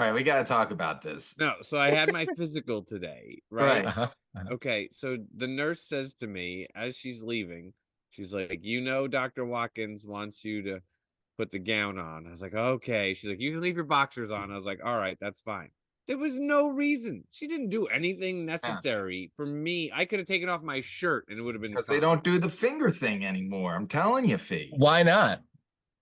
All right, we got to talk about this. No, so I had my physical today, right? Right. Uh-huh. Uh-huh. Okay, so the nurse says to me as she's leaving, she's like, Dr. Watkins wants you to put the gown on. I was like, okay. She's like, you can leave your boxers on. I was like, all right, that's fine. There was no reason. She didn't do anything Yeah. necessary for me. I could have taken off my shirt and it would have been Because they fine. don't do the finger thing anymore. I'm telling you, Fee. Why not?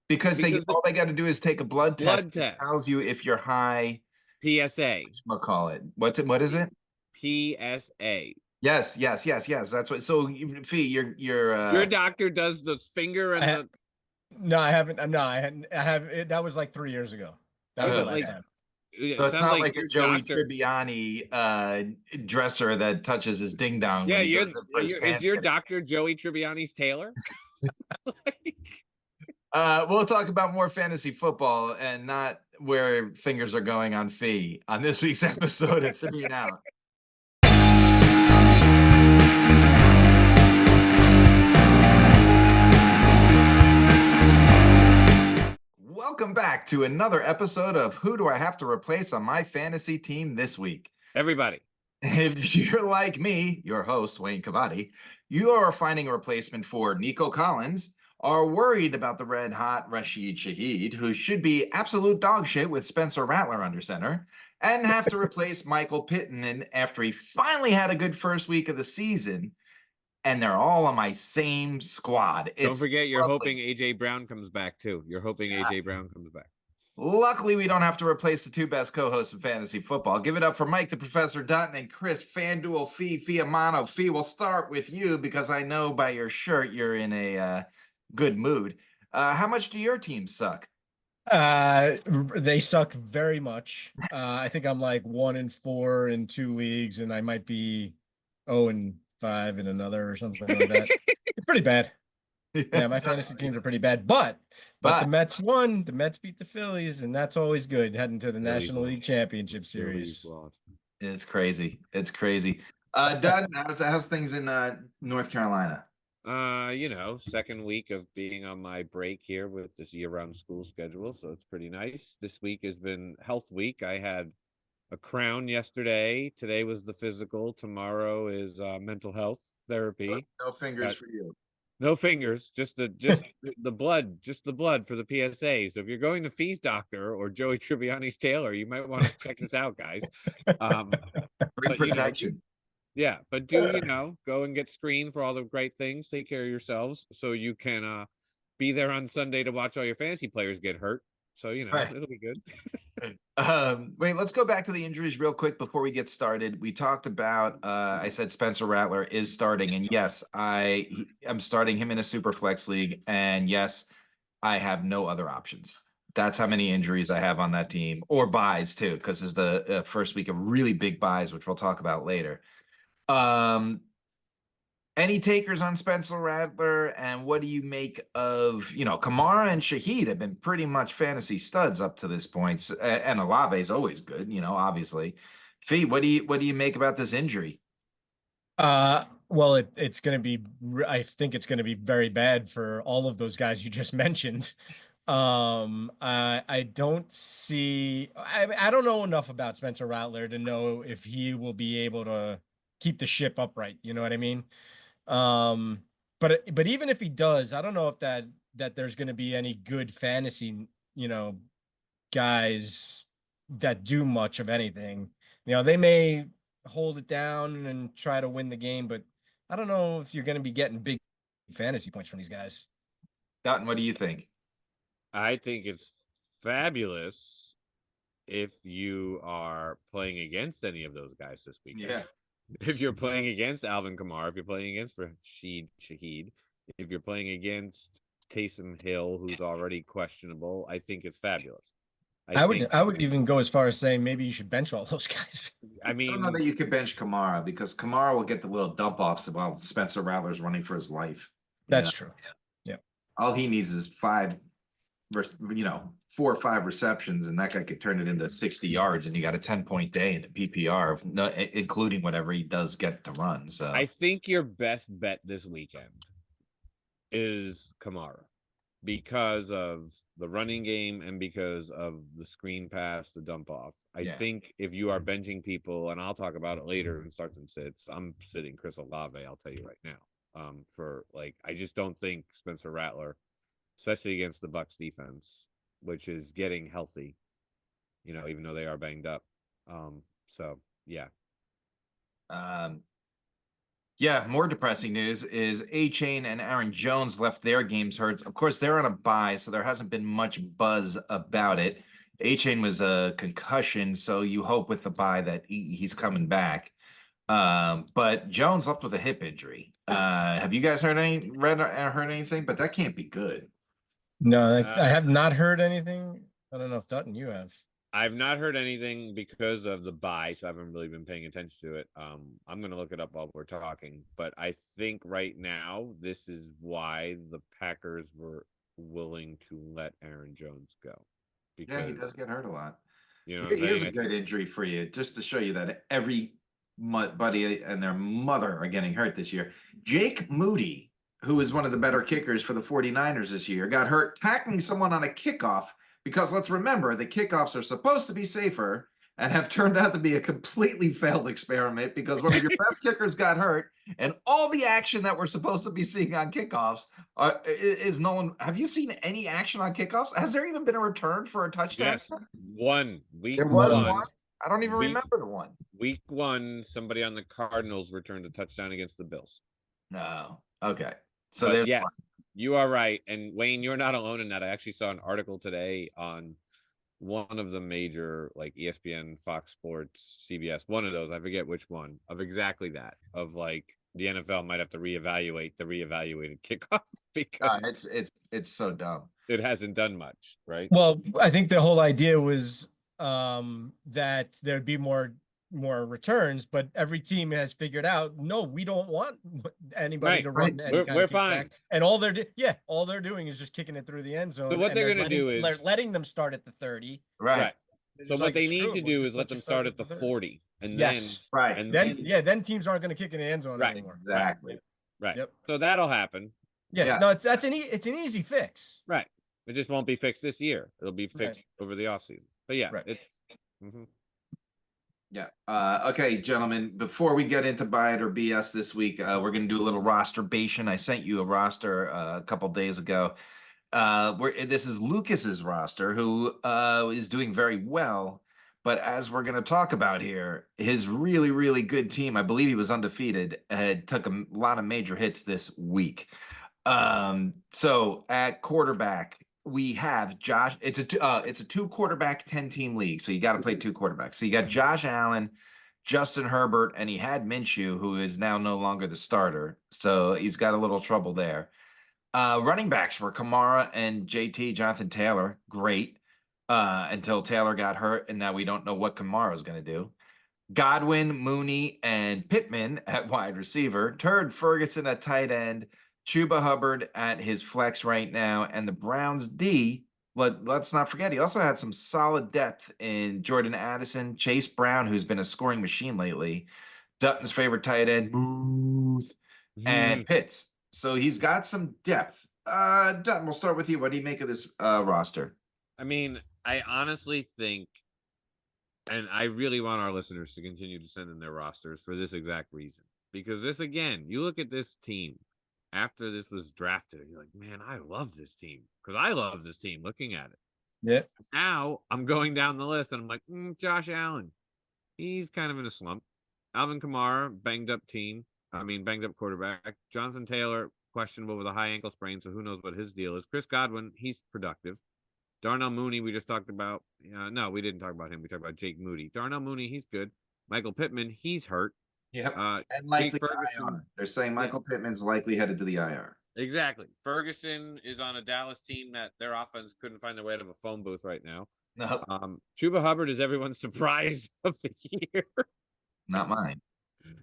Because Because the all they got to do is take a blood test blood that test, tells you if you're high. PSA, Call it. What is it? PSA. Yes, yes, yes, yes. That's what. So, Fee, you're Your doctor does the finger and I, the no, I haven't. No, I hadn't. I have. That was like 3 years ago. That was the last like time. so it it's sounds not like like a your Joey doctor. Tribbiani dresser that touches his ding dong Yeah, when he goes in for his is pants your getting. doctor Joey Tribbiani's tailor? We'll talk about more fantasy football and not where fingers are going on Fee on this week's episode of Three and Out. Welcome back to another episode of Who Do I Have to Replace on My Fantasy Team this week? Everybody. If you're like me, your host, Wayne Cavati, you are finding a replacement for Nico Collins, are worried about the red hot Rashid Shaheed, who should be absolute dog shit with Spencer Rattler under center, and have to replace Michael Pittman after he finally had a good first week of the season, and they're all on my same squad. Don't It's forget you're troubling. hoping AJ Brown comes back too. You're hoping AJ Brown comes back. Luckily, we don't have to replace the two best co-hosts of fantasy football. Give it up for Mike, the Professor Dutton, and Chris Fanduel Fee, Fiamano Fee. We'll start with you because I know by your shirt you're in a good mood. How much do your teams suck? They suck very much. I think I'm like 1-4 in 2 leagues, and I might be 0-5 in another or something like that. It's pretty bad. Yeah, my fantasy teams are pretty bad, but the But Mets won. The Mets beat the Phillies, and that's always good heading to the Phillies National lost. League Championship Phillies Series. lost. it's crazy. It's crazy. Dutton, how's things in North Carolina? Second week of being on my break here with this year-round school schedule, so it's pretty nice. This week has been health week. I had a crown yesterday. Today was the physical. Tomorrow is mental health therapy. No fingers for you. No fingers, just the blood for the PSA. So if you're going to Fee's doctor or Joey Tribbiani's tailor, you might want to check this out, guys. Free But protection. yeah, but go and get screened for all the great things. Take care of yourselves so you can be there on Sunday to watch all your fantasy players get hurt. So Right. it'll be good. Wait, let's go back to the injuries real quick before we get started. We talked about I said Spencer Rattler is starting, and yes, I'm starting him in a super flex league, and yes, I have no other options. That's how many injuries I have on that team, or buys too, because it's the first week of really big buys, which we'll talk about later. Any takers on Spencer Rattler, and what do you make of, Kamara and Shaheed have been pretty much fantasy studs up to this point, and Olave is always good, obviously. Fee, what do you make about this injury? Well, it's going to be, I think it's going to be very bad for all of those guys you just mentioned. I don't see, I don't know enough about Spencer Rattler to know if he will be able to keep the ship upright. You know what I mean? But even if he does, I don't know if that there's going to be any good fantasy, guys that do much of anything. They may hold it down and try to win the game, but I don't know if you're going to be getting big fantasy points from these guys. Dutton, what do you think? I think it's fabulous if you are playing against any of those guys this weekend. Yeah. If you're playing against Alvin Kamara, if you're playing against Rashid Shaheed, if you're playing against Taysom Hill, who's already questionable, I think it's fabulous. I would even go as far as saying maybe you should bench all those guys. I don't know that you could bench Kamara because Kamara will get the little dump offs while Spencer Rattler's running for his life. That's true. Yeah. All he needs is 4 or 5 receptions, and that guy could turn it into 60 yards, and you got a 10-point day in the PPR, including whatever he does get to run. So I think your best bet this weekend is Kamara because of the running game and because of the screen pass, the dump off. I Yeah. think if you are benching people, and I'll talk about it later in starts and sits, I'm sitting Chris Olave, I'll tell you right now. For like, I just don't think Spencer Rattler, especially against the Bucks defense, which is getting healthy, even though they are banged up. So yeah. Yeah, more depressing news is A-Chain and Aaron Jones left their games hurt. Of course, they're on a bye, so there hasn't been much buzz about it. A-Chain was a concussion, so you hope with the bye that he's coming back. But Jones left with a hip injury. Have you guys heard anything? But that can't be good. No, I have not heard anything. I don't know if Dutton, you have. I've not heard anything because of the bye, so I haven't really been paying attention to it. I'm going to look it up while we're talking, but I think right now this is why the Packers were willing to let Aaron Jones go. Because, Yeah, he does get hurt a lot. Here's a good injury for you, just to show you that everybody and their mother are getting hurt this year. Jake Moody, who is one of the better kickers for the 49ers this year, got hurt tackling someone on a kickoff. Because let's remember, the kickoffs are supposed to be safer and have turned out to be a completely failed experiment because one of your best kickers got hurt, and all the action that we're supposed to be seeing on kickoffs is no one. Have you seen any action on kickoffs? Has there even been a return for a touchdown? Yes, one week. There was one. I don't even remember the one. Week 1, somebody on the Cardinals returned a touchdown against the Bills. No. Okay. So there's yes. one. You are right. And Wayne, you're not alone in that. I actually saw an article today on one of the major, like ESPN, Fox Sports, CBS, one of those, I forget which one, of exactly that, of like the NFL might have to reevaluate the reevaluated kickoff because it's so dumb. It hasn't done much, right? Well, I think the whole idea was that there'd be more returns, but every team has figured out, no, we don't want anybody to run. We're fine. Back. And all they're doing is just kicking it through the end zone. So what they're going to do is they're letting them start at the 30. Right. So what they need to do is let them start at the 40, and then teams aren't going to kick in the end zone anymore. Exactly. Right. Yep. So that'll happen. Yeah. No, it's an easy fix. Right. It just won't be fixed this year. It'll be fixed over the offseason. But yeah, it's. Mm-hmm. Yeah. Okay, gentlemen, before we get into buy it or BS this week, we're going to do a little rosterbation. I sent you a roster a couple days ago. This is Lucas's roster, who is doing very well. But as we're going to talk about here, his really, really good team, I believe he was undefeated, took a lot of major hits this week. So at quarterback, we have Josh. It's a 2-quarterback 10-team league, so you got to play 2 quarterbacks. So you got Josh Allen, Justin Herbert, and he had Minshew, who is now no longer the starter. So he's got a little trouble there. Running backs were Kamara and JT, Jonathan Taylor. Great. Until Taylor got hurt, and now we don't know what Kamara is going to do. Godwin, Mooney, and Pittman at wide receiver. Turd Ferguson at tight end. Chuba Hubbard at his flex right now, and the Browns D. Let's not forget, he also had some solid depth in Jordan Addison, Chase Brown, who's been a scoring machine lately, Dutton's favorite tight end, Booth, and Pitts. So he's got some depth. Dutton, we'll start with you. What do you make of this roster? I mean, I honestly think, and I really want our listeners to continue to send in their rosters for this exact reason. Because this, again, you look at this team. After this was drafted, you're like, man, I love this team. Because I love this team looking at it. Yeah. Now I'm going down the list and I'm like, Josh Allen. He's kind of in a slump. Alvin Kamara, banged up quarterback. Jonathan Taylor, questionable with a high ankle sprain, so who knows what his deal is. Chris Godwin, he's productive. Darnell Mooney, we just talked about. No, we didn't talk about him. We talked about Jake Moody. Darnell Mooney, he's good. Michael Pittman, he's hurt. Yep. And likely IR. They're saying Michael Pittman's likely headed to the IR. Exactly. Ferguson is on a Dallas team that their offense couldn't find their way out of a phone booth right now. No. Chuba Hubbard is everyone's surprise of the year. Not mine.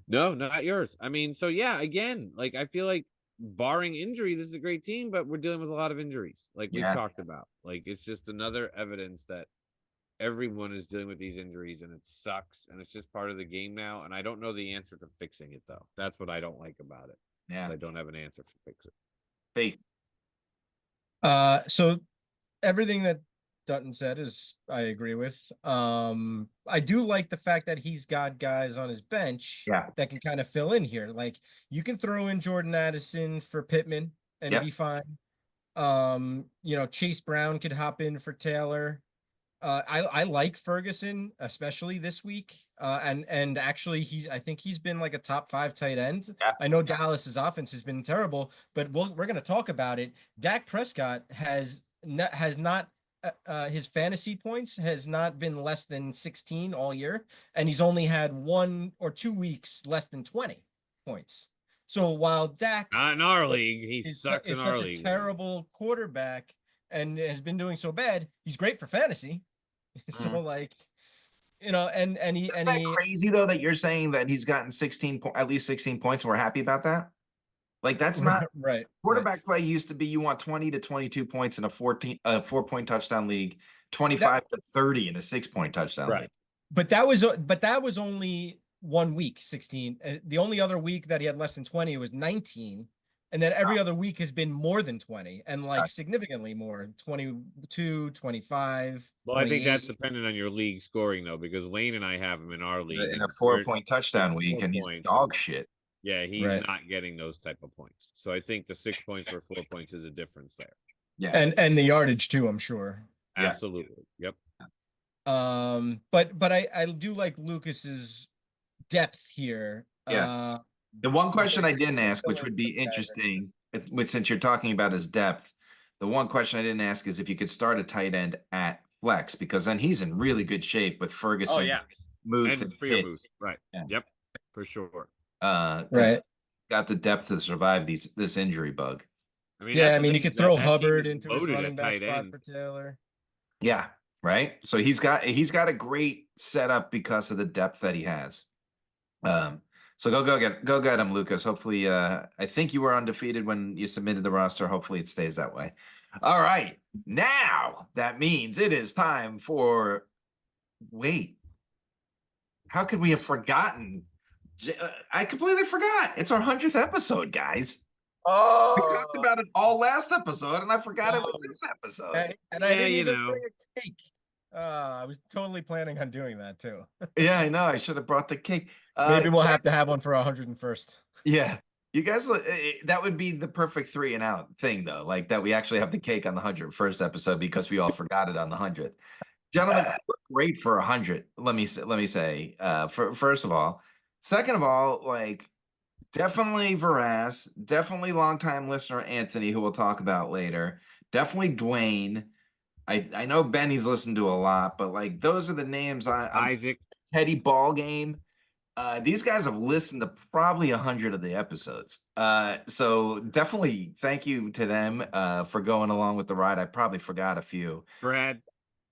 No, not yours. I mean, so yeah, again, like I feel like barring injury, this is a great team, but we're dealing with a lot of injuries, like we've talked about. Like it's just another evidence that everyone is dealing with these injuries and it sucks and it's just part of the game now. And I don't know the answer to fixing it though. That's what I don't like about it. Yeah. I don't have an answer to fix it. Faith. So everything that Dutton said is I agree with. I do like the fact that he's got guys on his bench Yeah. that can kind of fill in here. Like you can throw in Jordan Addison for Pittman and be fine. Chase Brown could hop in for Taylor. I like Ferguson, especially this week. And actually I think he's been like a top 5 tight end. Yeah. I know Dallas's offense has been terrible, but we're gonna talk about it. Dak Prescott has not his fantasy points has not been less than 16 all year, and he's only had 1 or 2 weeks less than 20 points. So while Dak Not in our league, he is sucks in our such a league. terrible quarterback and has been doing so bad, he's great for fantasy. So and he Isn't that crazy though that you're saying that he's gotten at least 16 points and we're happy about that? Like that's not right. Quarterback play used to be you want 20 to 22 points in a 4-point touchdown league, 25 to 30 in a 6-point touchdown league. But that was only 1 week, 16. The only other week that he had less than 20 was 19. And then every other week has been more than 20 and like significantly more, 22, 25. Well, I think that's dependent on your league scoring though, because Wayne and I have him in our league In a 4-point touchdown week, and he's dog shit. Yeah, he's not getting those type of points. So I think the 6 points or 4 points is a difference there. Yeah. And the yardage too, I'm sure. Absolutely. Yep. But I do like Lucas's depth here. Yeah. The one question I didn't ask, which would be interesting, since you're talking about his depth, the one question I didn't ask is if you could start a tight end at flex, because then he's in really good shape with Ferguson. Oh yeah, Muth and Muth. Right. Yeah. Yep. For sure. Right. Got the depth to survive this injury bug. I mean, you could throw Hubbard into his running back spot for Taylor. Yeah. Right. So he's got a great setup because of the depth that he has. So go get him, Lucas. Hopefully, I think you were undefeated when you submitted the roster. Hopefully it stays that way. All right. Now that means it is time for, wait, how could we have forgotten? I completely forgot. It's our 100th episode, guys. Oh, we talked about it all last episode, and I forgot it was this episode. And I didn't even bring a cake. I was totally planning on doing that too. Yeah, I know. I should have brought the cake. Maybe we'll have to have one for our 101st. Yeah, you guys. That would be the perfect 3 and out thing, though. Like that, we actually have the cake on the 101st episode because we all forgot it on the 100th. Gentlemen, great for 100. Let me say. First of all, second of all, like definitely Veras, definitely longtime listener Anthony, who we'll talk about later. Definitely Dwayne. I know Benny's listened to a lot, but like those are the names. Isaac, Teddy Ball Game. These guys have listened to probably 100 of the episodes. So definitely thank you to them for going along with the ride. I probably forgot a few. Brad.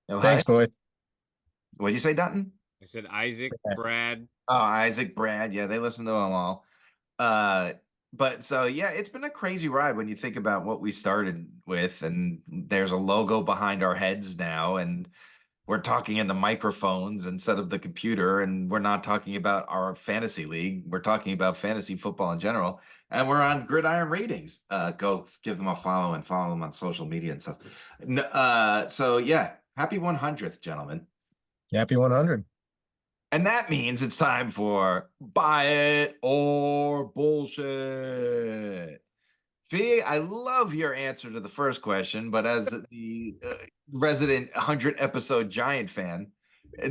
Oh, thanks, boy. What'd you say, Dutton? I said Isaac, Brad. Oh, Isaac, Brad. Yeah, they listen to them all. But so, yeah, it's been a crazy ride when you think about what we started with, and there's a logo behind our heads now, and we're talking into microphones instead of the computer, and we're not talking about our fantasy league. We're talking about fantasy football in general, and we're on Gridiron Ratings. Go give them a follow and follow them on social media and stuff. So, yeah, happy 100th, gentlemen. Happy 100. And that means it's time for Buy It or Bullshit. Fee, I love your answer to the first question, but as the resident 100-episode Giant fan,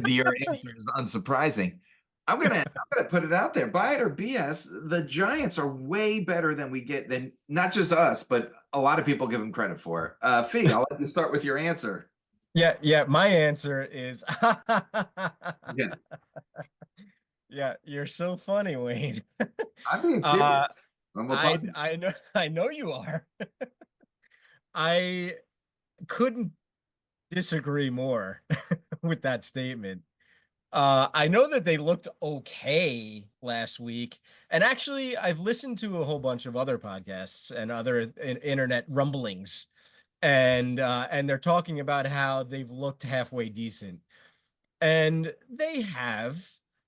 your answer is unsurprising. I'm gonna put it out there. Buy it or BS. The Giants are way better than not just us, but a lot of people give them credit for. Fee, I'll let you start with your answer. Yeah. My answer is Yeah. Yeah, you're so funny, Wayne. I'm being serious. I know you are. I couldn't disagree more with that statement. I know that they looked okay last week, and actually I've listened to a whole bunch of other podcasts and other internet rumblings, and they're talking about how they've looked halfway decent, and they have.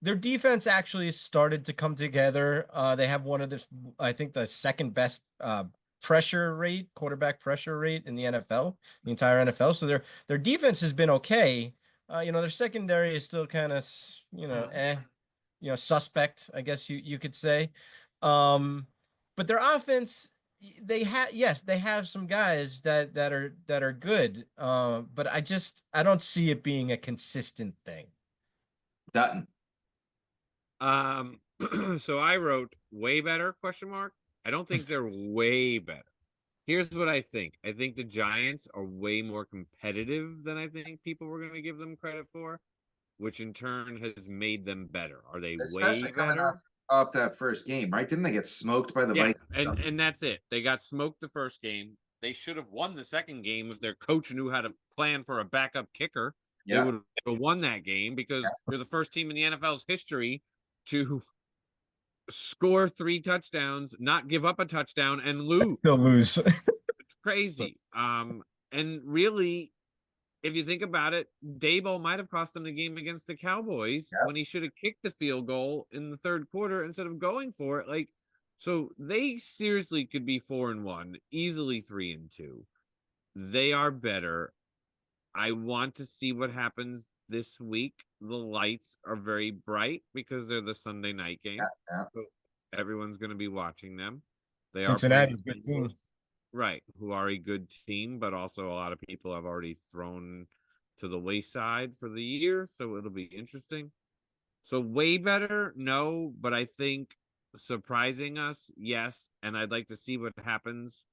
Their defense actually started to come together. They have one of the, I think, the second best quarterback pressure rate in the NFL, the entire NFL. So their defense has been okay. Their secondary is still kind of, suspect, I guess you could say. But their offense, they have some guys that are good. But I don't see it being a consistent thing. Dutton. So I wrote way better ? I don't think they're way better. Here's what I think. I think the Giants are way more competitive than I think people were going to give them credit for, which in turn has made them better. Are they Especially way coming better? off that first game, right? Didn't they get smoked by the Vikings? And that's it. They got smoked the first game. They should have won the second game if their coach knew how to plan for a backup kicker. They would have won that game because they're the first team in the NFL's history to score 3 touchdowns, not give up a touchdown, and lose. Still lose. It's crazy. And really, if you think about it, Daboll might have cost them the game against the Cowboys when he should have kicked the field goal in the third quarter instead of going for it. So they seriously could be 4-1, easily 3-2. They are better. I want to see what happens this week. The lights are very bright because they're the Sunday night game. So everyone's going to be watching them. They Cincinnati's a good team. Right, who are a good team, but also a lot of people have already thrown to the wayside for the year, so it'll be interesting. So way better, no, but I think surprising us, yes, and I'd like to see what happens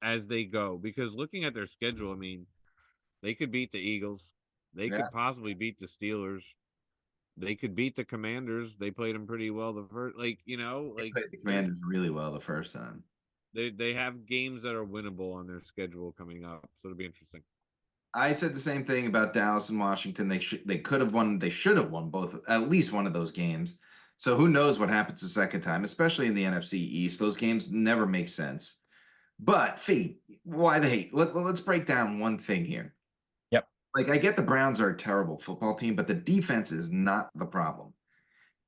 as they go, because looking at their schedule, I mean, they could beat the Eagles, they could possibly beat the Steelers, they could beat the Commanders. They played them pretty well the first, they played the Commanders really well the first time. They have games that are winnable on their schedule coming up, so it'll be interesting. I said the same thing about Dallas and Washington. They could have won. They should have won at least one of those games. So who knows what happens the second time, especially in the NFC East. Those games never make sense. But Fee, why the hate? Let's break down one thing here. Yep. I get the Browns are a terrible football team, but the defense is not the problem.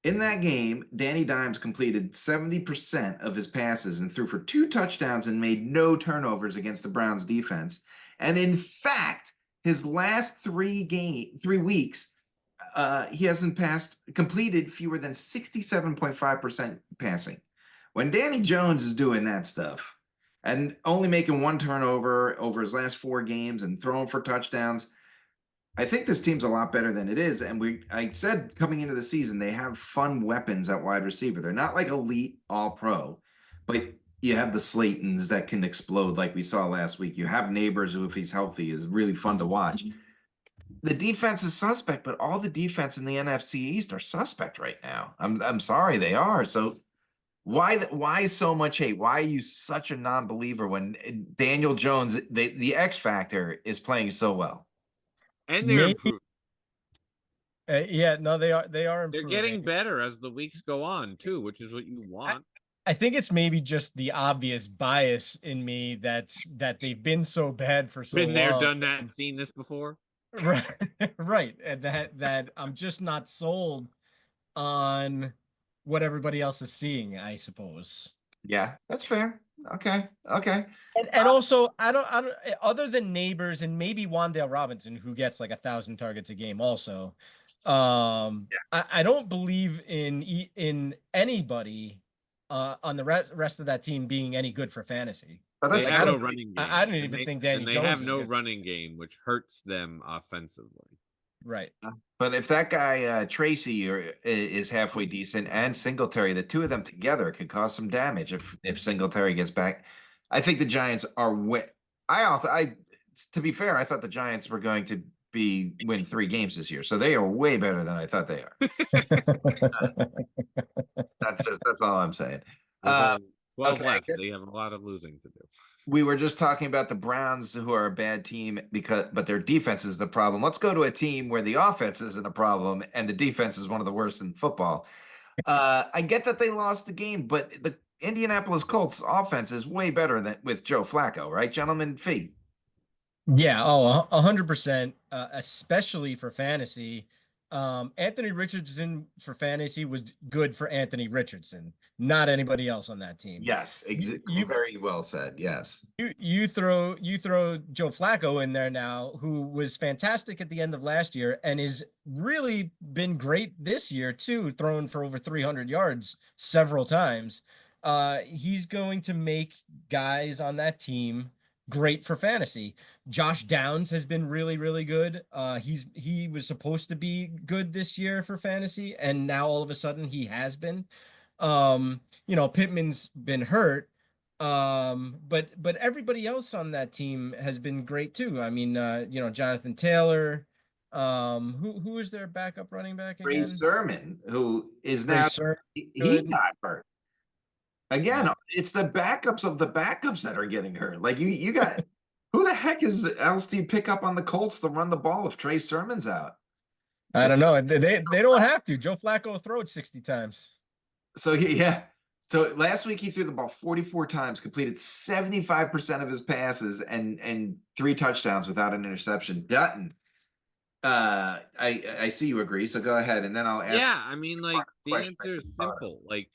In that game, Danny Dimes completed 70% of his passes and threw for 2 touchdowns and made no turnovers against the Browns defense. And in fact, his last 3 weeks, he hasn't completed fewer than 67.5% passing. When Danny Jones is doing that stuff and only making 1 turnover over his last 4 games and throwing for touchdowns, I think this team's a lot better than it is. And I said coming into the season, they have fun weapons at wide receiver. They're not like elite all pro, but you have the Slaytons that can explode like we saw last week. You have Neighbors who, if he's healthy, is really fun to watch. The defense is suspect, but all the defense in the NFC East are suspect right now. I'm sorry, they are. So why so much hate? Why are you such a non-believer when Daniel Jones, the X factor, is playing so well? And they're improving. They are improving. They're getting better as the weeks go on too, which is what you want. I think it's maybe just the obvious bias in me that they've been so bad for so long. Been there, done that, and seen this before. Right. And that I'm just not sold on what everybody else is seeing, I suppose. Yeah, that's fair. Okay. And also, I don't other than Neighbors and maybe Wan'Dale Robinson, who gets like 1,000 targets a game also. I don't believe in anybody on the rest of that team being any good for fantasy. But they have no running game. I don't even think Danny Jones. They have no running game, which hurts them offensively. Right. But if that guy Tracy is halfway decent and Singletary, the two of them together could cause some damage if Singletary gets back. I think the Giants are to be fair, I thought the Giants were going to win 3 games this year. So they are way better than I thought they are. That's all I'm saying. 12 left. They have a lot of losing to do. We were just talking about the Browns, who are a bad team but their defense is the problem. Let's go to a team where the offense isn't a problem and the defense is one of the worst in football. I get that they lost the game, but the Indianapolis Colts offense is way better than with Joe Flacco, right, gentlemen? Fee. Yeah, 100%, especially for fantasy. Anthony Richardson for fantasy was good for Anthony Richardson, not anybody else on that team. Yes, You very well said. Yes. you throw Joe Flacco in there now, who was fantastic at the end of last year and is really been great this year too, throwing for over 300 yards several times. He's going to make guys on that team great for fantasy. Josh Downs has been really, really good. He was supposed to be good this year for fantasy, and now all of a sudden he has been. Pittman's been hurt. But everybody else on that team has been great too. I mean, Jonathan Taylor. Who is their backup running back Ray again? Sermon, who is Ray now Sermon, he good. got hurt. Again, Yeah. it's the backups of the backups that are getting hurt. Like you got who the heck else do you pick up on the Colts to run the ball if Trey Sermon's out? I It's don't know. They don't have to. Joe Flacco will throw it 60 times. so yeah. So last week he threw the ball 44 times, completed 75% of his passes and 3 touchdowns without an interception. Dutton, I see you agree. So go ahead, and then I'll ask. Yeah, I mean, like the question answer is simple. Like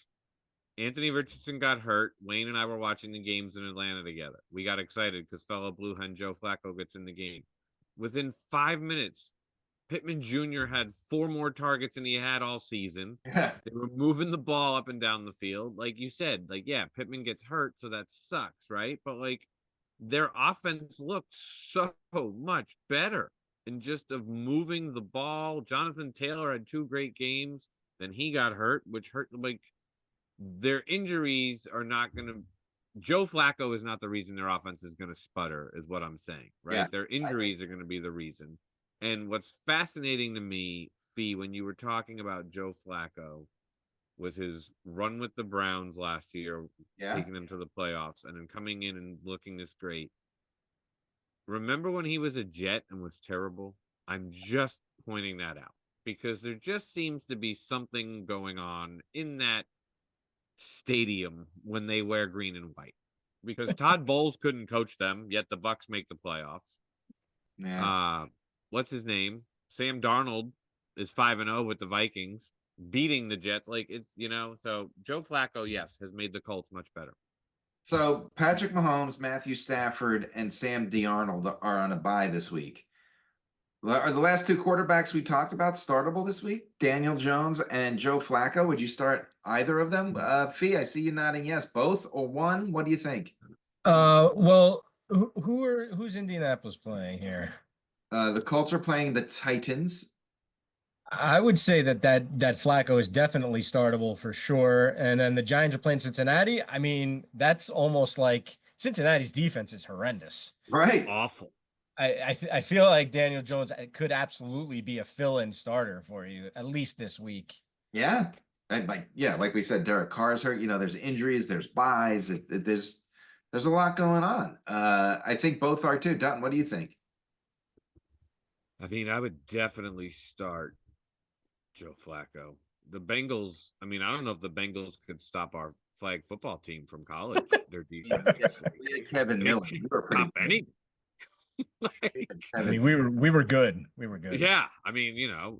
Anthony Richardson got hurt. Wayne and I were watching the games in Atlanta together. We got excited because fellow Blue Hen Joe Flacco gets in the game. Within 5 minutes, Pittman Jr. had 4 more targets than he had all season. Yeah. They were moving the ball up and down the field. Like you said, like, yeah, Pittman gets hurt, so that sucks, right? But like their offense looked so much better in just of moving the ball. Jonathan Taylor had 2 great games. Then he got hurt, which hurt. Like their injuries are not going to. Joe Flacco is not the reason their offense is going to sputter, is what I'm saying, right? Yeah. Their injuries are going to be the reason. And what's fascinating to me, Fee, when you were talking about Joe Flacco, was his run with the Browns last year, taking them to the playoffs, and then coming in and looking this great. Remember when he was a Jet and was terrible? I'm just pointing that out because there just seems to be something going on in that stadium when they wear green and white. Because Todd Bowles couldn't coach them, yet the Bucks make the playoffs. Yeah. What's his name? Sam Darnold is 5-0 with the Vikings, beating the Jets. Like it's so Joe Flacco, yes, has made the Colts much better. So Patrick Mahomes, Matthew Stafford, and Sam Darnold are on a bye this week. Are the last 2 quarterbacks we talked about startable this week? Daniel Jones and Joe Flacco. Would you start either of them? Fee, I see you nodding yes. Both or one? What do you think? Well, who's Indianapolis playing here? The Colts are playing the Titans. I would say that Flacco is definitely startable for sure. And then the Giants are playing Cincinnati. I mean, that's almost like Cincinnati's defense is horrendous. Right. Awful. I feel like Daniel Jones could absolutely be a fill-in starter for you at least this week. Yeah. And like we said, Derek Carr's hurt. There's injuries, there's buys, there's a lot going on. I think both are too. Dutton, what do you think? I mean, I would definitely start Joe Flacco. The Bengals, I mean, I don't know if the Bengals could stop our flag football team from college. Their defense. Kevin Miller. You were pretty any. I mean, we were good. We were good. Yeah, I mean,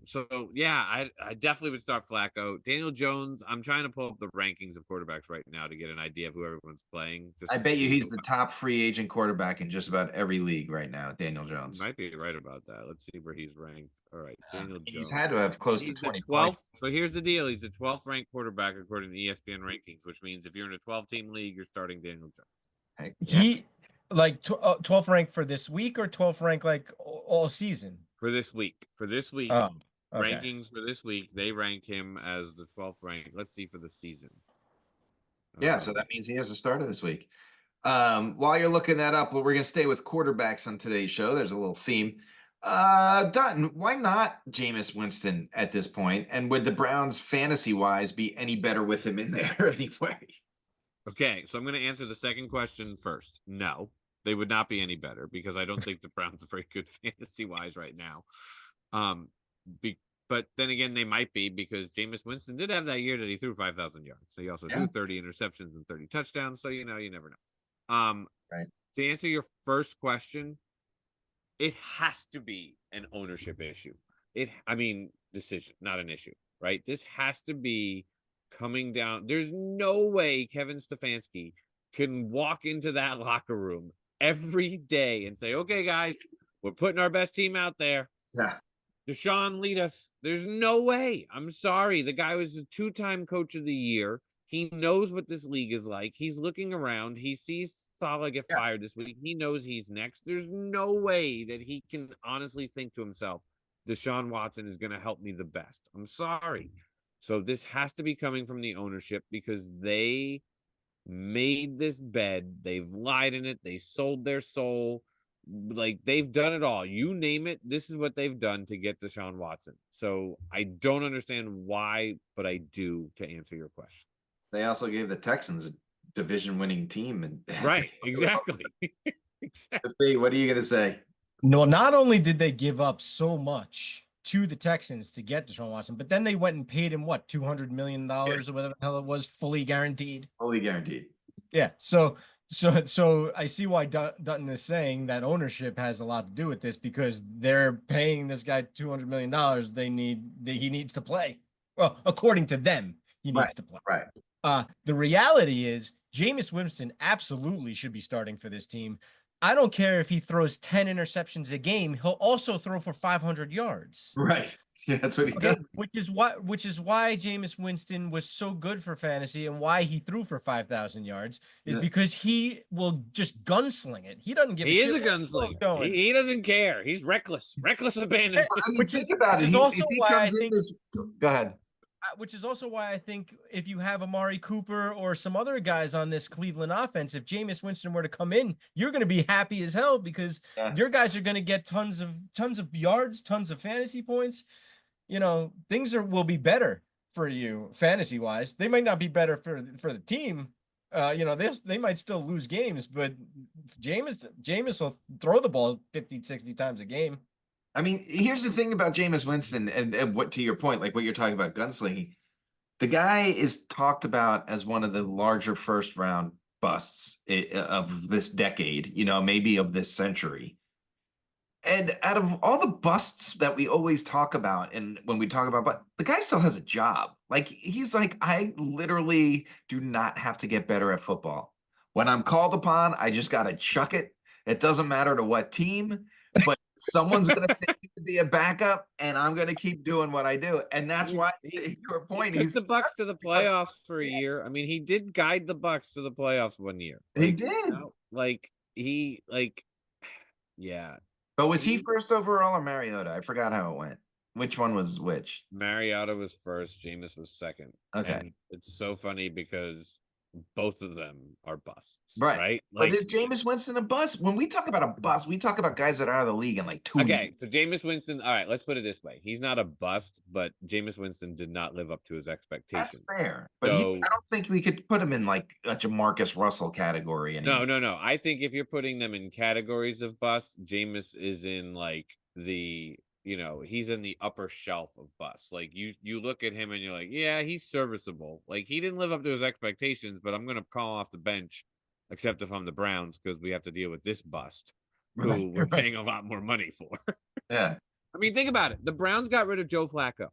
so yeah, I definitely would start Flacco. Daniel Jones, I'm trying to pull up the rankings of quarterbacks right now to get an idea of who everyone's playing. I bet you he's the top free agent quarterback in just about every league right now, Daniel Jones. You might be right about that. Let's see where he's ranked. All right, Daniel Jones. He's had to have close to 20 points. So here's the deal. He's the 12th ranked quarterback according to ESPN rankings, which means if you're in a 12-team league, you're starting Daniel Jones. Heck, He like 12th rank for this week or 12th rank like all season? For this week. Oh, okay. Rankings for this week, they ranked him as the 12th rank. Let's see for the season. Yeah, so that means he has a starter this week. While you're looking that up, we're going to stay with quarterbacks on today's show. There's a little theme. Dutton, why not Jameis Winston at this point? And would the Browns fantasy-wise be any better with him in there anyway? Okay, so I'm going to answer the second question first. No, they would not be any better because I don't think the Browns are very good fantasy-wise right now. But then again, they might be because Jameis Winston did have that year that he threw 5,000 yards. So he also threw 30 interceptions and 30 touchdowns. So, you never know. Right. To answer your first question, it has to be an ownership issue. I mean, decision, not an issue, right? This has to be coming down. There's no way Kevin Stefanski can walk into that locker room every day and say, okay, guys, we're putting our best team out there. Yeah. Deshaun, lead us. There's no way. I'm sorry. The guy was a 2-time coach of the year. He knows what this league is like. He's looking around. He sees Saleh get fired this week. He knows he's next. There's no way that he can honestly think to himself, Deshaun Watson is going to help me the best. I'm sorry. So this has to be coming from the ownership because they made this bed. They've lied in it. They sold their soul. Like, they've done it all. You name it. This is what they've done to get Deshaun Watson. So I don't understand why, but I do, to answer your question. They also gave the Texans a division-winning team. And Right. Exactly. Exactly. What are you going to say? No, not only did they give up so much to the Texans to get Deshaun Watson, but then they went and paid him what, $200 million or whatever the hell it was, fully guaranteed. Fully guaranteed. Yeah. So I see why Dutton is saying that ownership has a lot to do with this because they're paying this guy $200 million. He needs to play. Well, according to them, he needs to play. Right. The reality is Jameis Winston absolutely should be starting for this team. I don't care if he throws 10 interceptions a game. He'll also throw for 500 yards. Right. Yeah, that's what he does. Which is why Jameis Winston was so good for fantasy and why he threw for 5,000 yards is because he will just gunsling it. He doesn't give a shit. He is a gunslinger. He doesn't care. He's reckless abandonment. Which is also why I think go ahead. Which is also why I think if you have Amari Cooper or some other guys on this Cleveland offense, if Jameis Winston were to come in, you're going to be happy as hell because your guys are going to get tons of yards, tons of fantasy points. You know, things will be better for you fantasy wise. They might not be better for the team. You know, they might still lose games, but Jameis will throw the ball 50, 60 times a game. I mean, here's the thing about Jameis Winston, and what, to your point, like what you're talking about gunslinging, the guy is talked about as one of the larger first round busts of this decade, you know, maybe of this century. And out of all the busts that we always talk about, and when we talk about, but the guy still has a job. Like, he's like, I literally do not have to get better at football. When I'm called upon, I just got to chuck it. It doesn't matter to what team, but someone's going to take me to be a backup, and I'm going to keep doing what I do. And that's why, to your point, he took the Bucs to the playoffs for a year. I mean, he did guide the Bucs to the playoffs one year. He did. You know, yeah. But was he first overall or Mariota? I forgot how it went. Which one was which? Mariota was first. Jameis was second. Okay. And it's so funny because both of them are busts. Right. Right. But is Jameis Winston a bust? When we talk about a bust, we talk about guys that are out of the league in like 2 Okay. weeks. So Jameis Winston. All right. Let's put it this way. He's not a bust, but Jameis Winston did not live up to his expectations. That's fair. But I don't think we could put him in like a Jamarcus Russell category anymore. No. I think if you're putting them in categories of busts, Jameis is in like he's in the upper shelf of busts. Like you look at him and you're like, yeah, he's serviceable. Like, he didn't live up to his expectations, but I'm going to call off the bench, except if I'm the Browns, because we have to deal with this bust who we're paying a lot more money for. Yeah. I mean, think about it. The Browns got rid of Joe Flacco.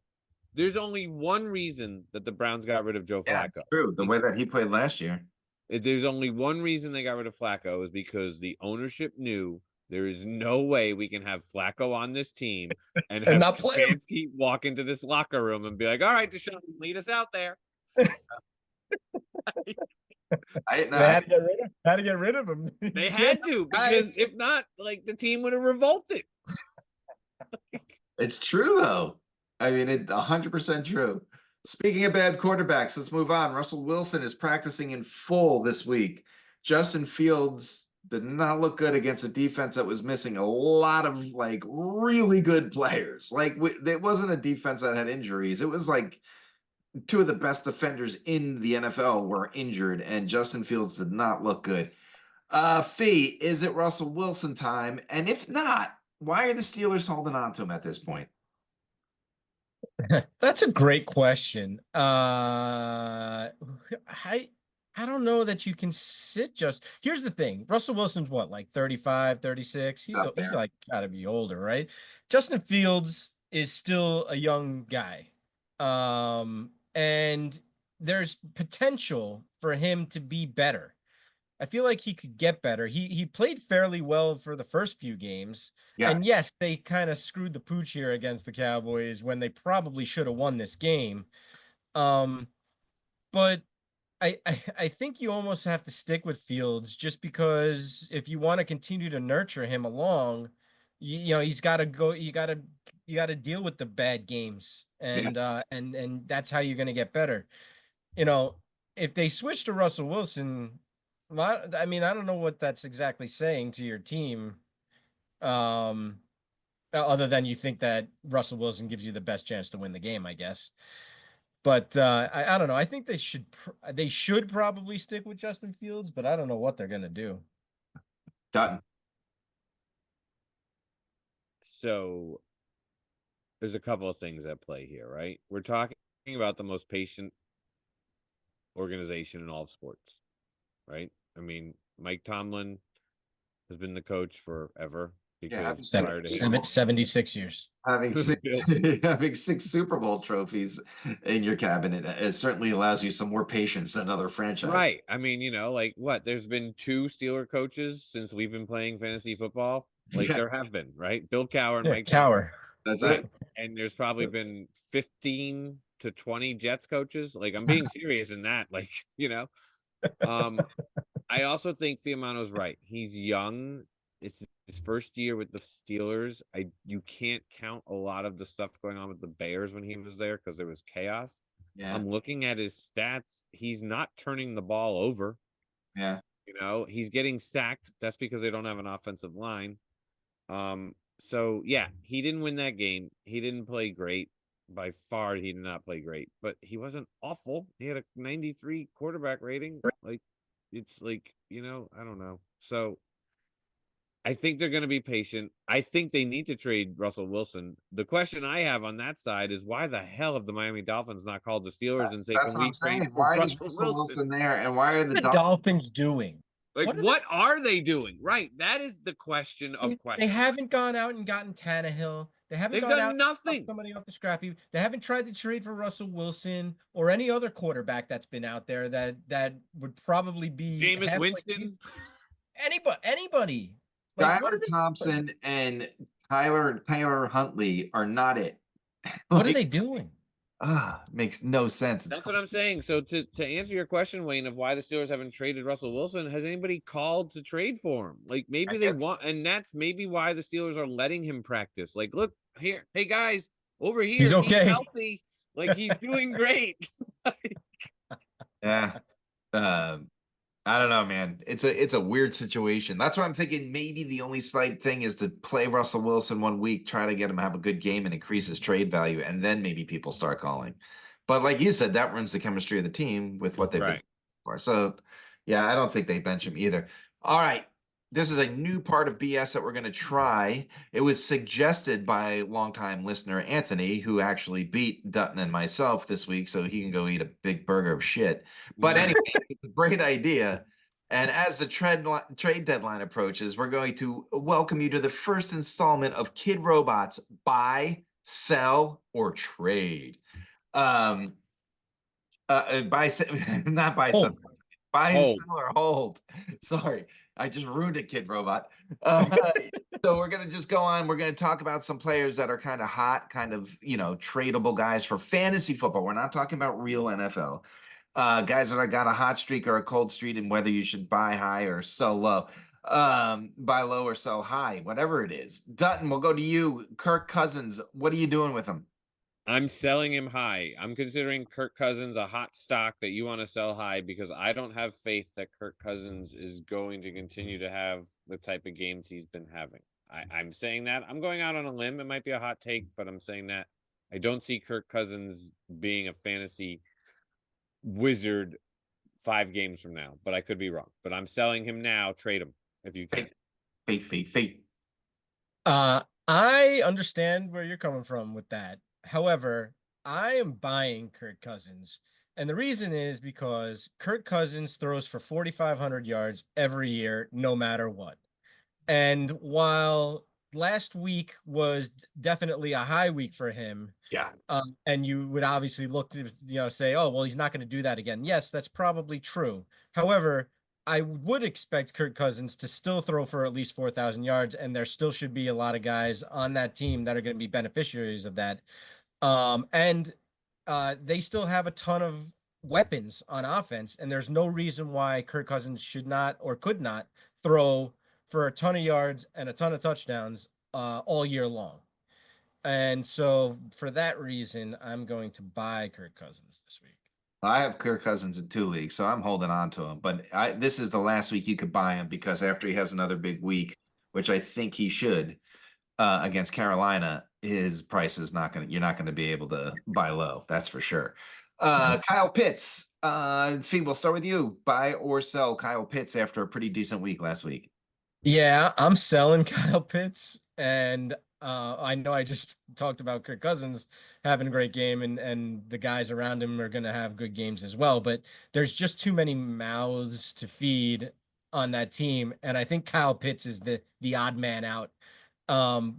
There's only one reason that the Browns got rid of Joe Flacco. That's true. The way that he played last year. There's only one reason they got rid of Flacco is because the ownership knew there is no way we can have Flacco on this team and have not play him. Keep walk into this locker room and be like, all right, Deshaun, lead us out there. They had to get rid of him. They had to, because if not, like, the team would have revolted. It's true, though. I mean, it's 100% true. Speaking of bad quarterbacks, let's move on. Russell Wilson is practicing in full this week. Justin Fields did not look good against a defense that was missing a lot of like really good players. Like, it wasn't a defense that had injuries. It was like two of the best defenders in the NFL were injured, and Justin Fields did not look good. Fee, is it Russell Wilson time? And if not, why are the Steelers holding on to him at this point? That's a great question. I don't know that you can sit just. Here's the thing. Russell Wilson's what, like 35, 36? He's like got to be older, right? Justin Fields is still a young guy. And there's potential for him to be better. I feel like he could get better. He played fairly well for the first few games. Yeah. And yes, they kind of screwed the pooch here against the Cowboys when they probably should have won this game. But I think you almost have to stick with Fields just because if you want to continue to nurture him along, you know, he's got to go. You got to deal with the bad games, Yeah. and that's how you're going to get better. You know, if they switch to Russell Wilson, I mean, I don't know what that's exactly saying to your team. Um, Other than you think that Russell Wilson gives you the best chance to win the game, I guess. But I don't know. I think they should probably stick with Justin Fields, but I don't know what they're gonna do. Dutton. So there's a couple of things at play here, right? We're talking about the most patient organization in all of sports, right? I mean, Mike Tomlin has been the coach forever because prior to him, 76 years. Having six, Bill. having 6 Super Bowl trophies in your cabinet, it certainly allows you some more patience than other franchises. Right. I mean, like what? There's been 2 Steeler coaches since we've been playing fantasy football. Like Yeah. there have been, right? Bill Cowher and Yeah, Mike Tomlin. Cowher. That's Right. it. And there's probably been 15 to 20 Jets coaches. Like I'm being serious in that. Like, I also think Fiamano's right. He's young. It's his first year with the Steelers. You can't count a lot of the stuff going on with the Bears when he was there because there was chaos. Yeah. I'm looking at his stats. He's not turning the ball over. Yeah. He's getting sacked. That's because they don't have an offensive line. So yeah, he didn't win that game. He didn't play great. By far, he did not play great, but he wasn't awful. He had a 93 quarterback rating. Like, it's like, I don't know. So I think they're going to be patient. I think they need to trade Russell Wilson. The question I have on that side is why the hell have the Miami Dolphins not called the Steelers and say, That's "Can what we I'm trade saying. for Why is Russell Russell Wilson?" Wilson there, and why are What the are the Dolphins doing? Like, what are they doing? Right. That is the question of They questions. haven't gone out and gotten Tannehill. They haven't They've gone done out and nothing. somebody off the scrappy. They haven't tried to trade for Russell Wilson or any other quarterback that's been out there that would probably be Jameis Winston. Anybody. Like, Skylar Thompson and Tyler Huntley are not it. What are they doing? Makes no sense. That's what I'm saying. So to answer your question, Wayne, of why the Steelers haven't traded Russell Wilson, has anybody called to trade for him? Like maybe they want, and that's maybe why the Steelers are letting him practice. Like, look here, hey guys, over here, He's okay. He's healthy. Like he's doing great. Yeah. I don't know, man. It's a weird situation. That's why I'm thinking maybe the only slight thing is to play Russell Wilson 1 week, try to get him to have a good game and increase his trade value, and then maybe people start calling. But like you said, that ruins the chemistry of the team with what they've been for. So yeah, I don't think they bench him either. All right. This is a new part of BS that we're going to try. It was suggested by longtime listener Anthony, who actually beat Dutton and myself this week, so he can go eat a big burger of shit. But anyway, it's a great idea. And as the trade deadline approaches, we're going to welcome you to the first installment of Kid Robots Buy, Sell, or Trade. Buy, not buy, sell. Buy and sell or hold. Sorry, I just ruined it, Kid Robot. So we're going to just go on. We're going to talk about some players that are kind of hot, kind of, tradable guys for fantasy football. We're not talking about real NFL. Guys that are got a hot streak or a cold streak, and whether you should buy high or sell low. Buy low or sell high, whatever it is. Dutton, we'll go to you. Kirk Cousins, what are you doing with him? I'm selling him high. I'm considering Kirk Cousins a hot stock that you want to sell high because I don't have faith that Kirk Cousins is going to continue to have the type of games he's been having. I'm saying that. I'm going out on a limb. It might be a hot take, but I'm saying that I don't see Kirk Cousins being a fantasy wizard 5 games from now, but I could be wrong. But I'm selling him now. Trade him if you can. Faith. I understand where you're coming from with that. However, I am buying Kirk Cousins. And the reason is because Kirk Cousins throws for 4,500 yards every year, no matter what. And while last week was definitely a high week for him. Yeah. And you would obviously look to, say, oh, well, he's not going to do that again. Yes, that's probably true. However, I would expect Kirk Cousins to still throw for at least 4,000 yards, and there still should be a lot of guys on that team that are going to be beneficiaries of that. And they still have a ton of weapons on offense, and there's no reason why Kirk Cousins should not or could not throw for a ton of yards and a ton of touchdowns all year long. And so for that reason, I'm going to buy Kirk Cousins this week. I have Kirk Cousins in 2 leagues, so I'm holding on to him. But this is the last week you could buy him because after he has another big week, which I think he should, against Carolina, his price is not going to, you're not going to be able to buy low. That's for sure. Kyle Pitts, Fee, we'll start with you. Buy or sell Kyle Pitts after a pretty decent week last week? Yeah, I'm selling Kyle Pitts, and I know I just talked about Kirk Cousins having a great game, and the guys around him are going to have good games as well. But there's just too many mouths to feed on that team, and I think Kyle Pitts is the odd man out.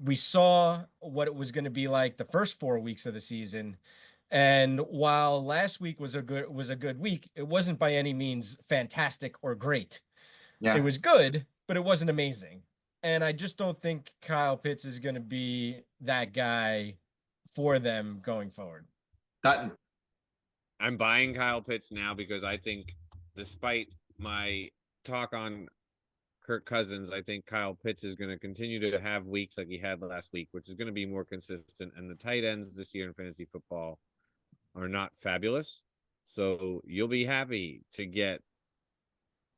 We saw what it was going to be like the first 4 weeks of the season, and while last week was a good week, it wasn't by any means fantastic or great. It Yeah. was good, but it wasn't amazing. And I just don't think Kyle Pitts is going to be that guy for them going forward. Dutton. I'm buying Kyle Pitts now because I think, despite my talk on Kirk Cousins, I think Kyle Pitts is going to continue to have weeks like he had last week, which is going to be more consistent. And the tight ends this year in fantasy football are not fabulous. So you'll be happy to get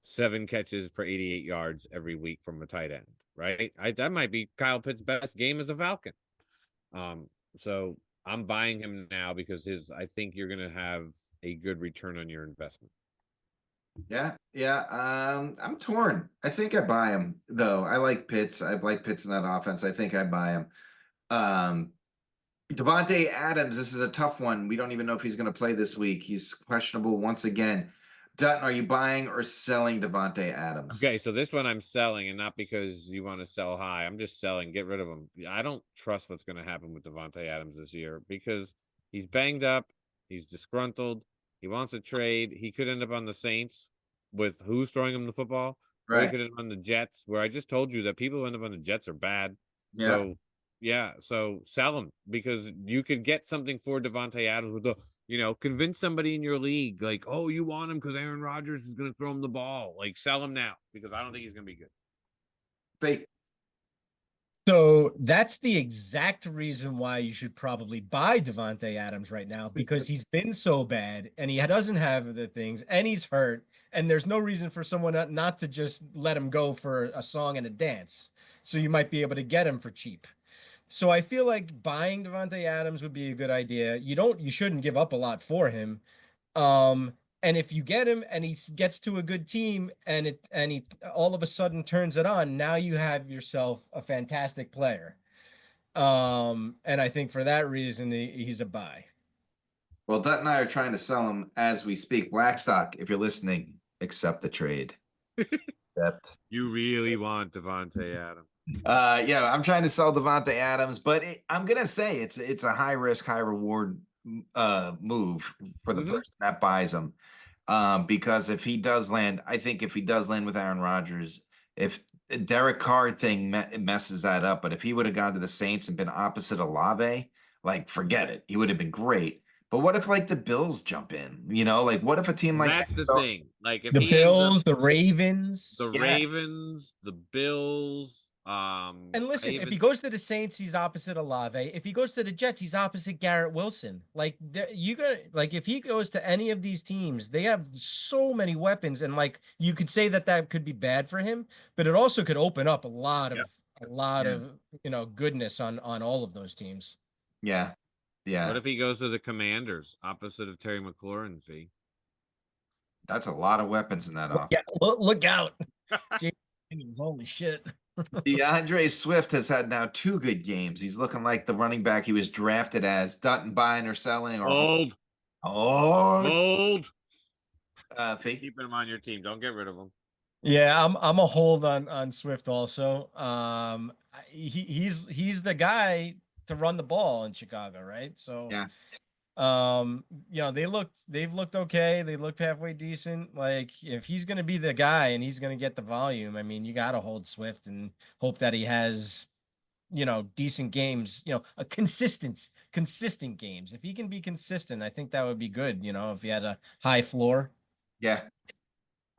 7 catches for 88 yards every week from a tight end, right? That might be Kyle Pitts' best game as a Falcon. So I'm buying him now because I think you're going to have a good return on your investment. Yeah. I'm torn. I think I buy him though. I like Pitts. I like Pitts in that offense. I think I buy him. Devontae Adams, this is a tough one. We don't even know if he's going to play this week. He's questionable once again. Dutton, are you buying or selling Devontae Adams? Okay, so this one I'm selling, and not because you want to sell high. I'm just selling. Get rid of him. I don't trust what's going to happen with Devontae Adams this year because he's banged up. He's disgruntled. He wants a trade. He could end up on the Saints with who's throwing him the football. Or he Right. could end up on the Jets, where I just told you that people who end up on the Jets are bad. Yeah. So, yeah, so sell him because you could get something for Devontae Adams with the convince somebody in your league, like, oh, you want him because Aaron Rodgers is going to throw him the ball. Like, sell him now because I don't think he's going to be good. Fake. So that's the exact reason why you should probably buy Devontae Adams right now, because he's been so bad and he doesn't have the things and he's hurt. And there's no reason for someone not to just let him go for a song and a dance. So you might be able to get him for cheap. So I feel like buying Devontae Adams would be a good idea. You shouldn't give up a lot for him. And if you get him and he gets to a good team and he all of a sudden turns it on, now you have yourself a fantastic player. And I think for that reason he's a buy. Well, Dutton and I are trying to sell him as we speak. Blackstock, if you're listening, accept the trade. Accept. You really want Devontae Adams? Yeah, I'm trying to sell Devontae Adams, but I'm gonna say it's a high risk, high reward move for the person that buys him. Because if he does land, I think if he does land with Aaron Rodgers, if the Derek Carr thing messes that up, but if he would have gone to the Saints and been opposite Olave, like forget it, he would have been great. But what if like the Bills jump in? Like what if a team like That's the thing. Like if The he ends Bills, up, the Ravens. the Ravens, the Bills. And listen, if he Ravens, goes to the Saints, he's opposite Olave. If he goes to the Jets, he's opposite Garrett Wilson. Like if he goes to any of these teams, they have so many weapons, and like you could say that could be bad for him, but it also could open up a lot of goodness on all of those teams. Yeah. what if he goes to the Commanders, opposite of Terry McLaurin? Fee? That's a lot of weapons in that offense. Yeah, look out. Holy shit. DeAndre Swift has had now 2 good games. He's looking like the running back he was drafted as. Dutton buying or selling or Old. Fee? Keep him on your team. Don't get rid of him. Yeah, I'm a hold on Swift also. He's the guy to run the ball in Chicago, right? So, Yeah. they've looked okay. They look halfway decent. Like if he's going to be the guy and he's going to get the volume, I mean, you got to hold Swift and hope that he has, decent games, a consistent games. If he can be consistent, I think that would be good, if he had a high floor, Yeah.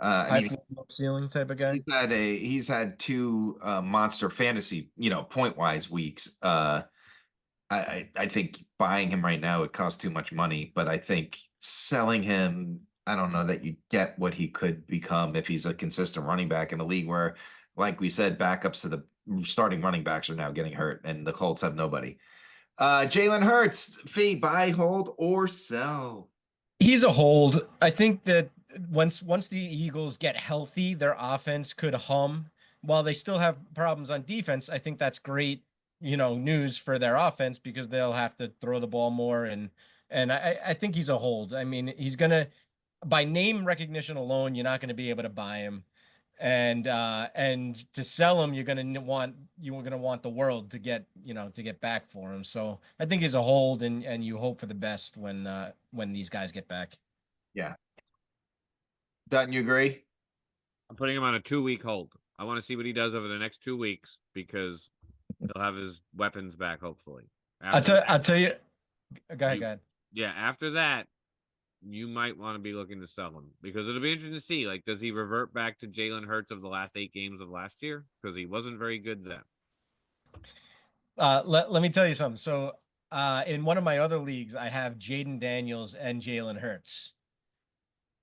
I high mean, floor, low ceiling type of guy. he's had two monster fantasy, point wise weeks. I think buying him right now would cost too much money, but I think selling him, I don't know that you get what he could become if he's a consistent running back in a league where, like we said, backups to the starting running backs are now getting hurt and the Colts have nobody. Jalen Hurts, fee, buy, hold, or sell. He's a hold. I think that once the Eagles get healthy, their offense could hum. While they still have problems on defense, I think that's great, news for their offense because they'll have to throw the ball more and I think he's a hold. I mean, he's gonna by name recognition alone, you're not gonna be able to buy him. And to sell him, you're gonna want the world to get back for him. So I think he's a hold, and you hope for the best when these guys get back. Yeah. Doesn't you agree? I'm putting him on a 2-week hold. I want to see what he does over the next 2 weeks because he'll have his weapons back, hopefully. I'll tell you. Go ahead, you, go ahead. yeah, after that, you might want to be looking to sell him because it'll be interesting to see. Like, does he revert back to Jalen Hurts of the last 8 games of last year? Because he wasn't very good then. Let me tell you something. So, in one of my other leagues, I have Jaden Daniels and Jalen Hurts.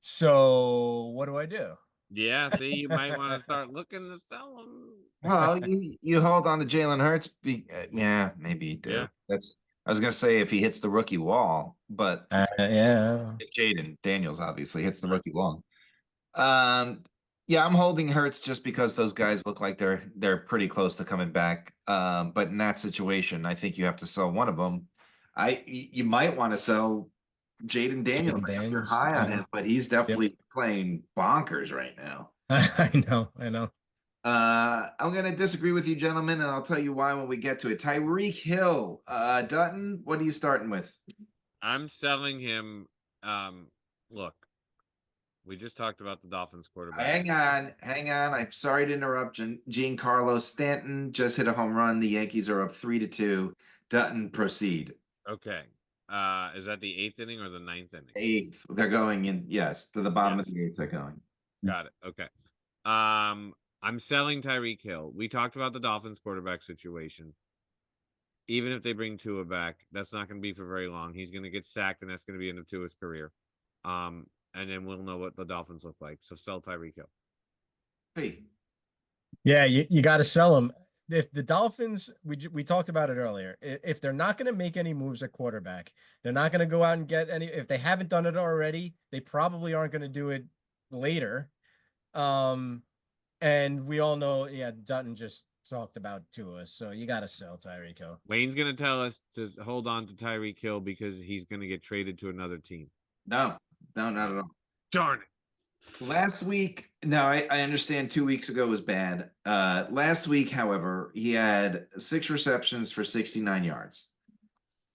So, what do I do? Yeah, see, you might want to start looking to sell him. Well, you hold on to Jalen Hurts. Yeah, maybe you do. Yeah. I was gonna say if he hits the rookie wall, but Yeah. if Jaden Daniels obviously hits the Right. rookie wall. Um, yeah, I'm holding Hurts just because those guys look like they're pretty close to coming back. But in that situation, I think you have to sell one of them. You might want to sell Jaden Daniels. Jaden I know you're Daniels. high on Yeah. him, but he's Yep. definitely playing bonkers right now. I know. I know. I'm gonna disagree with you, gentlemen, and I'll tell you why when we get to it. Tyreek Hill, Dutton, what are you starting with? I'm selling him. Look, we just talked about the Dolphins quarterback. Hang on. I'm sorry to interrupt. Giancarlo Stanton just hit a home run. The Yankees are up 3-2. Dutton, proceed. Okay. Is that the 8th inning or the 9th inning? Eighth. They're going in. Yes, to the bottom Yes. of the eighth. They're going. Got it. Okay. I'm selling Tyreek Hill. We talked about the Dolphins quarterback situation. Even if they bring Tua back, that's not going to be for very long. He's going to get sacked, and that's going to be end of Tua's career. And then we'll know what the Dolphins look like. So sell Tyreek Hill. Hey, Yeah, you got to sell him. If the Dolphins, we talked about it earlier. If they're not going to make any moves at quarterback, they're not going to go out and get any. If they haven't done it already, they probably aren't going to do it later. And we all know, yeah, Dutton just talked about Tua, so you got to sell Tyreek Hill. Wayne's going to tell us to hold on to Tyreek Hill because he's going to get traded to another team. no, not at all. Darn it. Last week, no, I understand 2 weeks ago was bad. Last week, however, he had 6 receptions for 69 yards.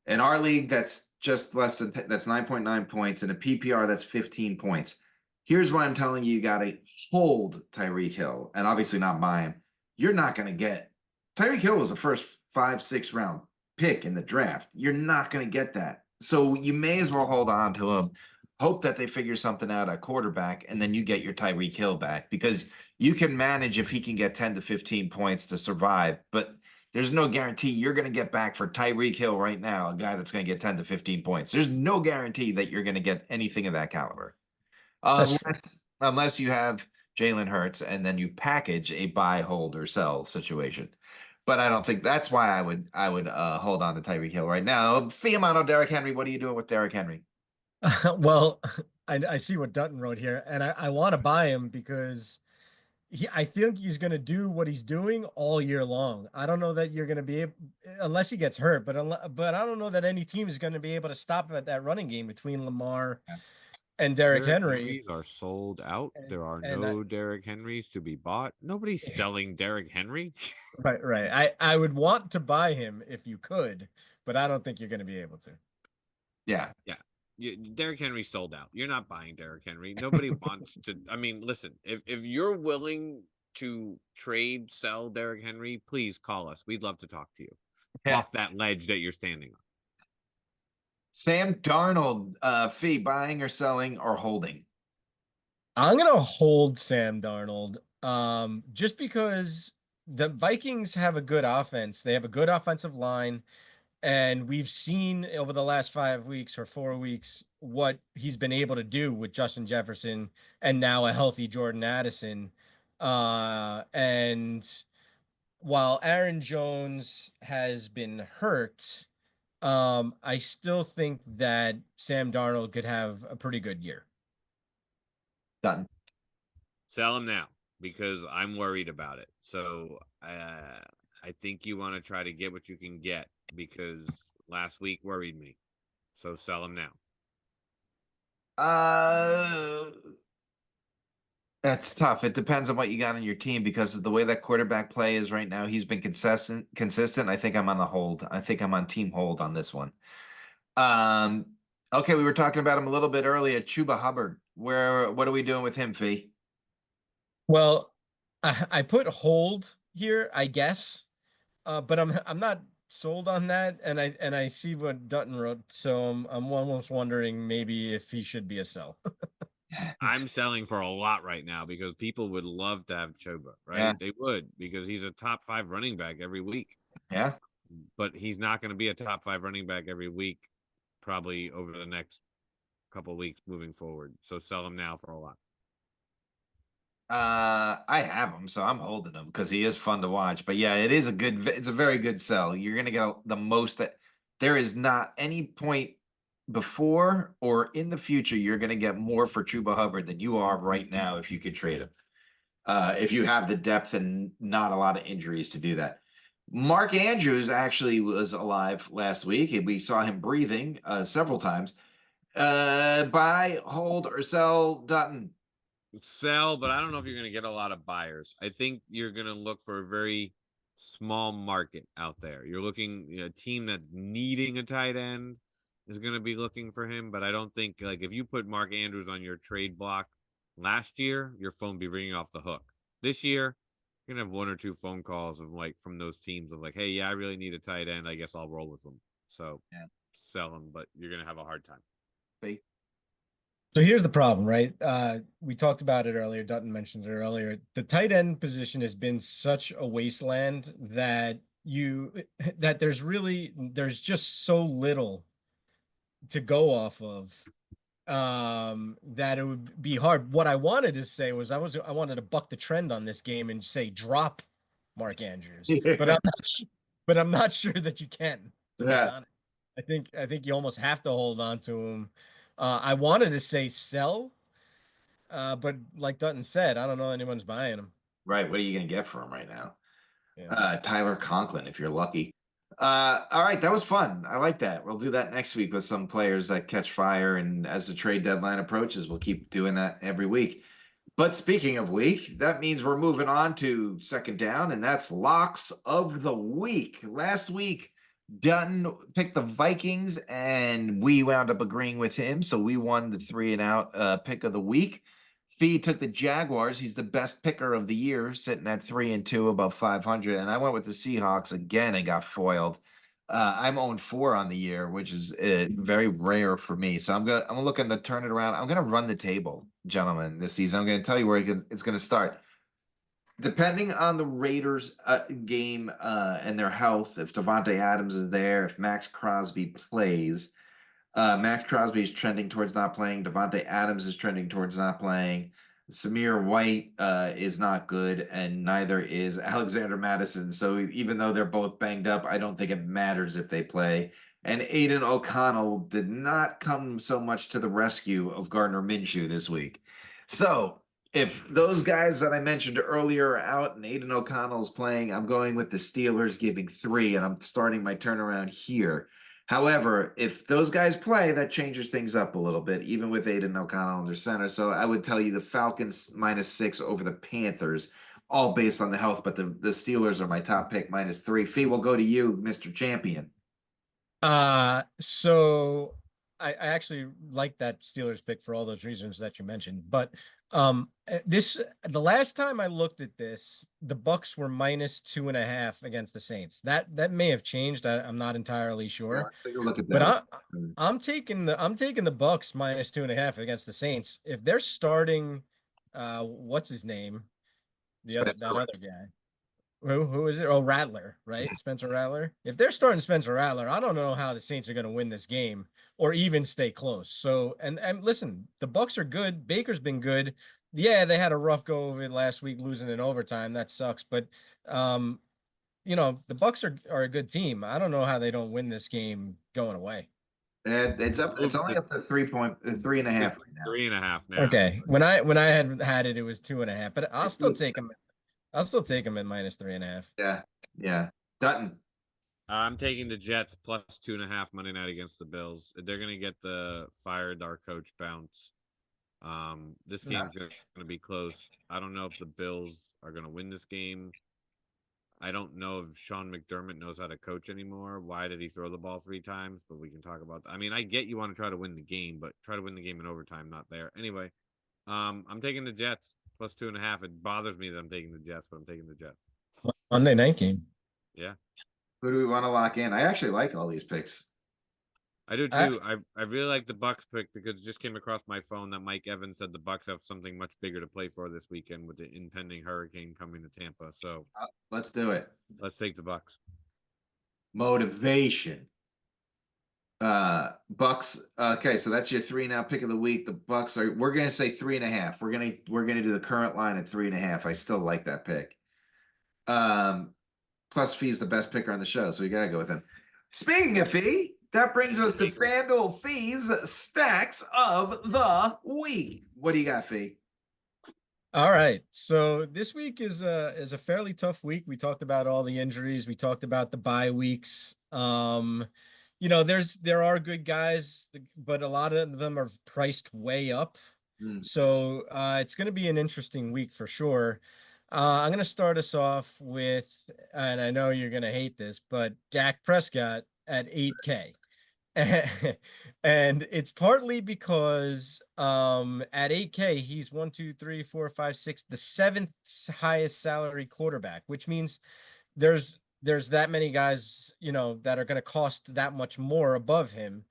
In our league, that's just less than that's 9.9 points. In a PPR, that's 15 points. Here's why I'm telling you, you got to hold Tyreek Hill and obviously not buy him. You're not going to get Tyreek Hill was the first 5-6 round pick in the draft. You're not going to get that. So you may as well hold on to him. Hope that they figure something out at quarterback, and then you get your Tyreek Hill back because you can manage if he can get 10 to 15 points to survive. But there's no guarantee you're going to get back for Tyreek Hill right now, a guy that's going to get 10 to 15 points. There's no guarantee that you're going to get anything of that caliber. That's true. Unless you have Jalen Hurts and then you package a buy, hold, or sell situation. But I don't think that's why I would hold on to Tyreek Hill right now. Fiamano, Derrick Henry, what are you doing with Derrick Henry? Well, I see what Dutton wrote here, and I want to buy him because I think he's going to do what he's doing all year long. I don't know that you're going to be able, unless he gets hurt, but I don't know that any team is going to be able to stop him at that running game between Lamar And Derrick Derrick Henry, Henrys are sold out. and There are and I, no Derrick Henrys to be bought. Nobody's selling Derrick Henry. right, right. I would want to buy him if you could, but I don't think you're going to be able to. Yeah. Yeah. Derrick Henry sold out. You're not buying Derrick Henry. Nobody wants to. I mean, listen, if you're willing to trade, sell Derrick Henry, please call us. We'd love to talk to you Yeah. off that ledge that you're standing on. Sam Darnold, Fee, buying or selling or holding? I'm gonna hold Sam Darnold, just because the Vikings have a good offense. They have a good offensive line, and we've seen over the last 5 weeks or 4 weeks what he's been able to do with Justin Jefferson and now a healthy Jordan Addison. And while Aaron Jones has been hurt, I still think that Sam Darnold could have a pretty good year. Done. Sell him now because I'm worried about it. So I think you want to try to get what you can get because last week worried me. So sell him now. That's tough. It depends on what you got on your team because of the way that quarterback play is right now. He's been consistent. I think I'm on the hold. I think I'm on team hold on this one. Okay, we were talking about him a little bit earlier. Chuba Hubbard. What are we doing with him, Fee? Well, I put hold here, I guess, but I'm not sold on that, and I see what Dutton wrote, so I'm almost wondering maybe if he should be a sell. I'm selling for a lot right now because people would love to have Choba, right? Yeah. They would because he's a top 5 running back every week. Yeah. But he's not going to be a top 5 running back every week, probably over the next couple of weeks moving forward. So sell him now for a lot. I have him, so I'm holding him because he is fun to watch. But yeah, it's a very good sell. You're gonna get the most that there is not any point before or in the future you're gonna get more for Chuba Hubbard than you are right now if you could trade him. If you have the depth and not a lot of injuries to do that. Mark Andrews actually was alive last week, and we saw him breathing several times. Buy, hold, or sell Dutton. Sell, but I don't know if you're going to get a lot of buyers. I think you're going to look for a very small market out there. You're looking a team that's needing a tight end is going to be looking for him, but I don't think like if you put Mark Andrews on your trade block last year, your phone would be ringing off the hook. This year, you're going to have 1 or 2 phone calls of like from those teams of like, hey, yeah, I really need a tight end. I guess I'll roll with them. So Yeah. Sell him, but you're going to have a hard time. Fee. So here's the problem, right? We talked about it earlier. Dutton mentioned it earlier. The tight end position has been such a wasteland that there's just so little to go off of, that it would be hard. What I wanted to say was I wanted to buck the trend on this game and say drop Mark Andrews, but I'm not sure that you can, to be Yeah. honest. I think you almost have to hold on to him. I wanted to say sell, but like Dutton said, I don't know anyone's buying him. Right. What are you going to get for him right now? Yeah. Tyler Conklin, if you're lucky. All right. That was fun. I like that. We'll do that next week with some players that catch fire. And as the trade deadline approaches, we'll keep doing that every week. But speaking of week, that means we're moving on to second down, and that's locks of the week. Last week, Dutton picked the Vikings, and we wound up agreeing with him. So we won the 3-and-out pick of the week. Fee took the Jaguars. He's the best picker of the year, sitting at 3-2, about 500. And I went with the Seahawks again and got foiled. I'm 0-4 on the year, which is very rare for me. So I'm looking to turn it around. I'm gonna run the table, gentlemen, this season. I'm gonna tell you where it's gonna start. Depending on the Raiders game and their health, if Devontae Adams is there, if Max Crosby plays, Max Crosby is trending towards not playing. Devontae Adams is trending towards not playing. Samir White is not good, and neither is Alexander Madison. So even though they're both banged up, I don't think it matters if they play. And Aiden O'Connell did not come so much to the rescue of Gardner Minshew this week. So if those guys that I mentioned earlier are out and Aiden O'Connell is playing, I'm going with the Steelers giving 3, and I'm starting my turnaround here. However, if those guys play, that changes things up a little bit, even with Aiden O'Connell under center. So I would tell you the Falcons -6 over the Panthers, all based on the health, but the Steelers are my top pick -3. Fee, will go to you, Mr. Champion. So I actually like that Steelers pick for all those reasons that you mentioned. But the last time I looked at this, the Bucks were -2.5 against the Saints. That may have changed. I'm not entirely Yeah, sure. let's take a look at But that. I'm taking the Bucks -2.5 against the Saints. If they're starting what's his name? That other guy. Who is it? Oh, Rattler, right? Spencer Rattler. If they're starting Spencer Rattler, I don't know how the Saints are going to win this game or even stay close. So, and listen, the Bucks are good. Baker's been good. Yeah, they had a rough go of it last week, losing in overtime. That sucks. But, the Bucks are a good team. I don't know how they don't win this game going away. It's up. It's only up to 3.5 right now. 3.5 now. Okay. When I had it, it was 2.5. But I'll still take them. I'll still take them at -3.5. Yeah. Dutton. I'm taking the Jets +2.5 Monday night against the Bills. They're gonna get the fired our coach bounce. This game's gonna be close. I don't know if the Bills are gonna win this game. I don't know if Sean McDermott knows how to coach anymore. Why did he throw the ball 3 times? But we can talk about that. I mean, I get you want to try to win the game, but try to win the game in overtime, not there. Anyway, I'm taking the Jets +2.5. It bothers me that I'm taking the Jets, but I'm taking the Jets. Monday night game. Yeah. Who do we want to lock in? I actually like all these picks. I do too. I really like the Bucks pick because it just came across my phone that Mike Evans said the Bucks have something much bigger to play for this weekend with the impending hurricane coming to Tampa. So let's do it. Let's take the Bucks. Motivation. Bucks. Okay, so that's your 3 now pick of the week. The Bucks we're gonna say 3.5. We're gonna do the current line at 3.5. I still like that pick. Plus Fee's the best picker on the show, so we gotta go with him. Speaking of Fee, that brings us to Fanduel Fee's stacks of the week. What do you got, Fee? All right. So this week is a fairly tough week. We talked about all the injuries. We talked about the bye weeks. There are good guys, but a lot of them are priced way up. So it's going to be an interesting week for sure. I'm going to start us off with, and I know you're going to hate this, but Dak Prescott at 8K. And it's partly because at 8K, he's 1, 2, 3, 4, 5, 6, the 7th highest salary quarterback, which means there's that many guys, that are going to cost that much more above him.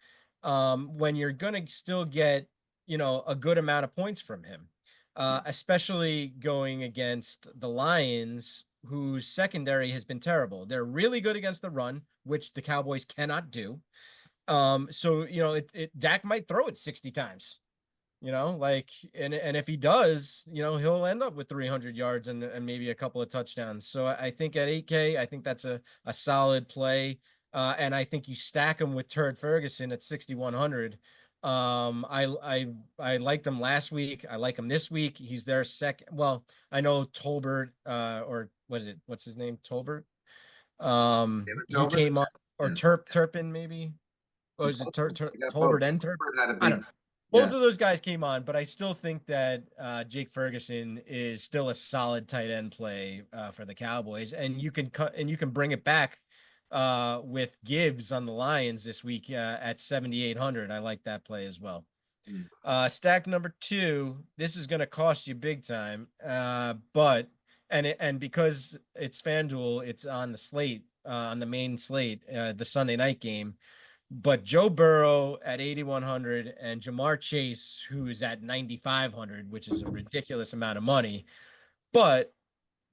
When you're going to still get, a good amount of points from him, especially going against the Lions, whose secondary has been terrible. They're really good against the run, which the Cowboys cannot do. So Dak might throw it 60 times, and if he does, he'll end up with 300 yards and maybe a couple of touchdowns. So I think at 8K, I think that's a solid play. And I think you stack him with Turd Ferguson at 6,100. I liked him last week. I like him this week. He's their second. Well, I know Tolbert, or what's his name? Tolbert. He came up, or Turpin maybe. Or is it Tolbert and Turpin? I don't know. Both of those guys came on, but I still think that Jake Ferguson is still a solid tight end play for the Cowboys, and you can bring it back with Gibbs on the Lions this week at 7,800. I like that play as well. Stack number 2. This is going to cost you big time, but because it's FanDuel, it's on the slate, on the main slate, the Sunday night game. But Joe Burrow at 8,100 and Jamar Chase, who is at 9,500, which is a ridiculous amount of money. But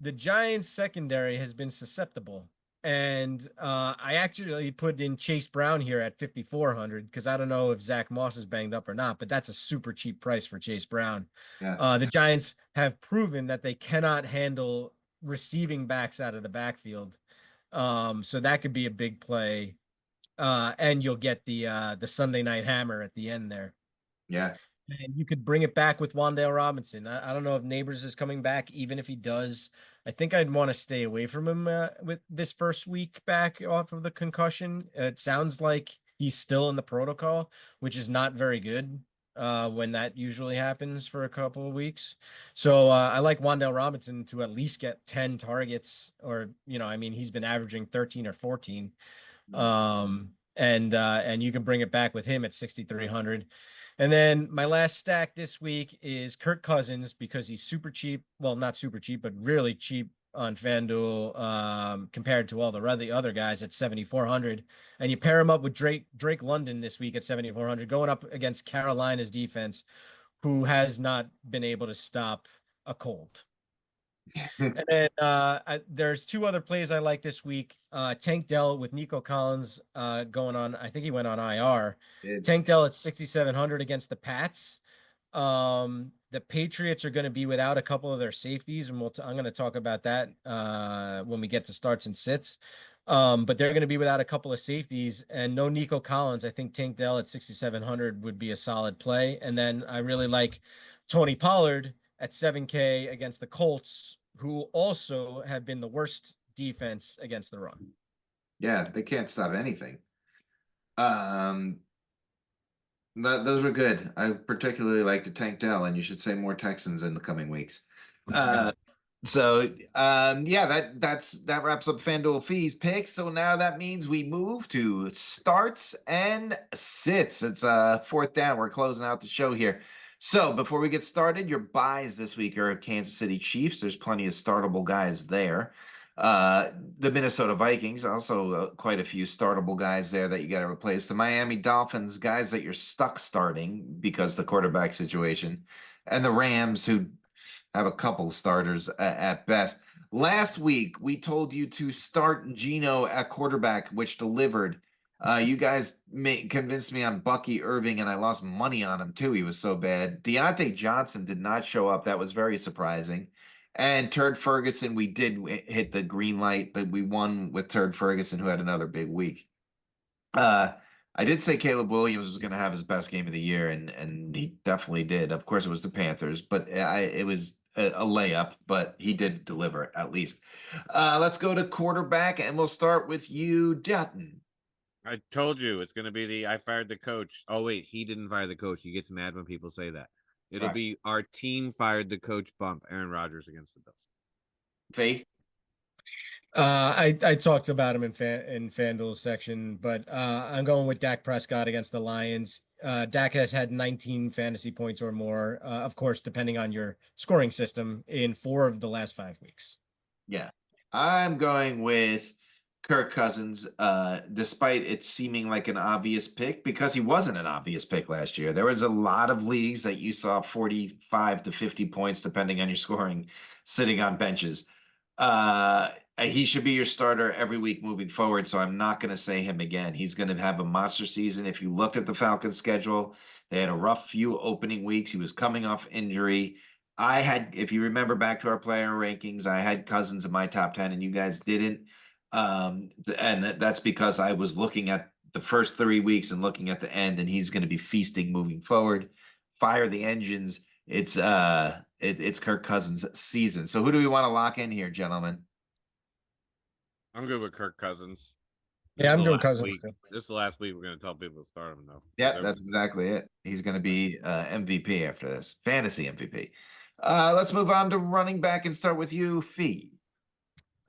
the Giants secondary has been susceptible. And I actually put in Chase Brown here at 5,400 because I don't know if Zach Moss is banged up or not, but that's a super cheap price for Chase Brown. Yeah. The Giants have proven that they cannot handle receiving backs out of the backfield. So that could be a big play. And you'll get the Sunday night hammer at the end there. Yeah. And you could bring it back with Wan'Dale Robinson. I don't know if Neighbors is coming back. Even if he does, I think I'd want to stay away from him with this first week back off of the concussion. It sounds like he's still in the protocol, which is not very good when that usually happens for a couple of weeks. So I like Wandale Robinson to at least get 10 targets, or I mean, he's been averaging 13 or 14. And you can bring it back with him at 6,300. And then my last stack this week is Kirk Cousins, because he's super cheap. Well, not super cheap, but really cheap on FanDuel compared to all the other guys at 7,400. And you pair him up with Drake London this week at 7,400, going up against Carolina's defense, who has not been able to stop a cold. And then there's two other plays I like this week. Tank Dell with Nico Collins going on. I think he went on IR. Tank Dell at 6,700 against the Pats. The Patriots are going to be without a couple of their safeties, and I'm going to talk about that when we get to starts and sits. But they're going to be without a couple of safeties and no Nico Collins. I think Tank Dell at 6,700 would be a solid play. And then I really like Tony Pollard at 7K against the Colts, who also have been the worst defense against the run. Yeah, they can't stop anything. Those were good. I particularly like the Tank Dell, and you should say more Texans in the coming weeks. Yeah, that wraps up FanDuel Fees picks. So now that means we move to starts and sits. It's fourth down. We're closing out the show here. So before we get started, your buys this week are Kansas City Chiefs. There's plenty of startable guys there. The Minnesota Vikings, also quite a few startable guys there that you got to replace. The Miami Dolphins, guys that you're stuck starting because the quarterback situation. And the Rams, who have a couple starters at best. Last week, we told you to start Geno at quarterback, which delivered. You guys convinced me on Bucky Irving, and I lost money on him too. He was so bad. Deontay Johnson did not show up. That was very surprising. And Turd Ferguson, we did hit the green light, but we won with Turd Ferguson, who had another big week. I did say Caleb Williams was going to have his best game of the year, and he definitely did. Of course, it was the Panthers, but it was a layup, but he did deliver at least. Let's go to quarterback, and we'll start with you, Dutton. I told you it's going to be I fired the coach. Oh, wait, he didn't fire the coach. He gets mad when people say that. It'll be our team fired the coach bump, Aaron Rodgers against the Bills. Faye? I talked about him in FanDuel section, but I'm going with Dak Prescott against the Lions. Dak has had 19 fantasy points or more, of course, depending on your scoring system, in 4 of the last 5 weeks. Yeah. I'm going with Kirk Cousins, despite it seeming like an obvious pick, because he wasn't an obvious pick last year. There was a lot of leagues that you saw 45 to 50 points, depending on your scoring, sitting on benches. He should be your starter every week moving forward, so I'm not going to say him again. He's going to have a monster season. If you looked at the Falcons' schedule, they had a rough few opening weeks. He was coming off injury. If you remember back to our player rankings, I had Cousins in my top 10, and you guys didn't. And that's because I was looking at the first 3 weeks and looking at the end, and he's going to be feasting moving forward. Fire the engines. It's Kirk Cousins' season. So who do we want to lock in here, gentlemen? I'm good with Kirk Cousins. Yeah, I'm doing Cousins too. This is the last week we're going to tell people to start him, though. Yeah, that's exactly it. He's going to be MVP after this. Fantasy MVP. Let's move on to running back and start with you, Fee.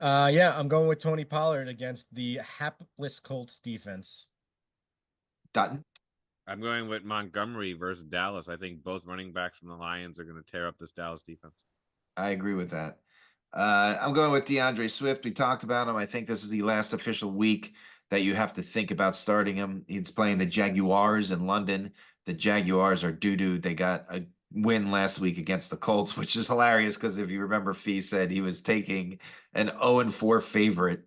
Yeah, I'm going with Tony Pollard against the hapless Colts defense. Dutton? I'm going with Montgomery versus Dallas. I think both running backs from the Lions are going to tear up this Dallas defense. I agree with that. I'm going with DeAndre Swift. We talked about him. I think this is the last official week that you have to think about starting him. He's playing the Jaguars in London. The Jaguars are doo-doo. They got a win last week against the Colts, which is hilarious because if you remember, Fee said he was taking an 0-4 favorite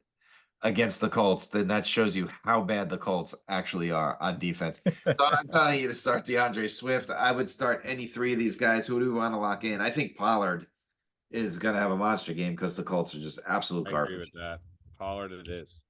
against the Colts. Then that shows you how bad the Colts actually are on defense. So I'm telling you to start DeAndre Swift. I would start any 3 of these guys. Who do we want to lock in? I think Pollard is going to have a monster game because the Colts are just absolute garbage. I agree with that. Pollard it is.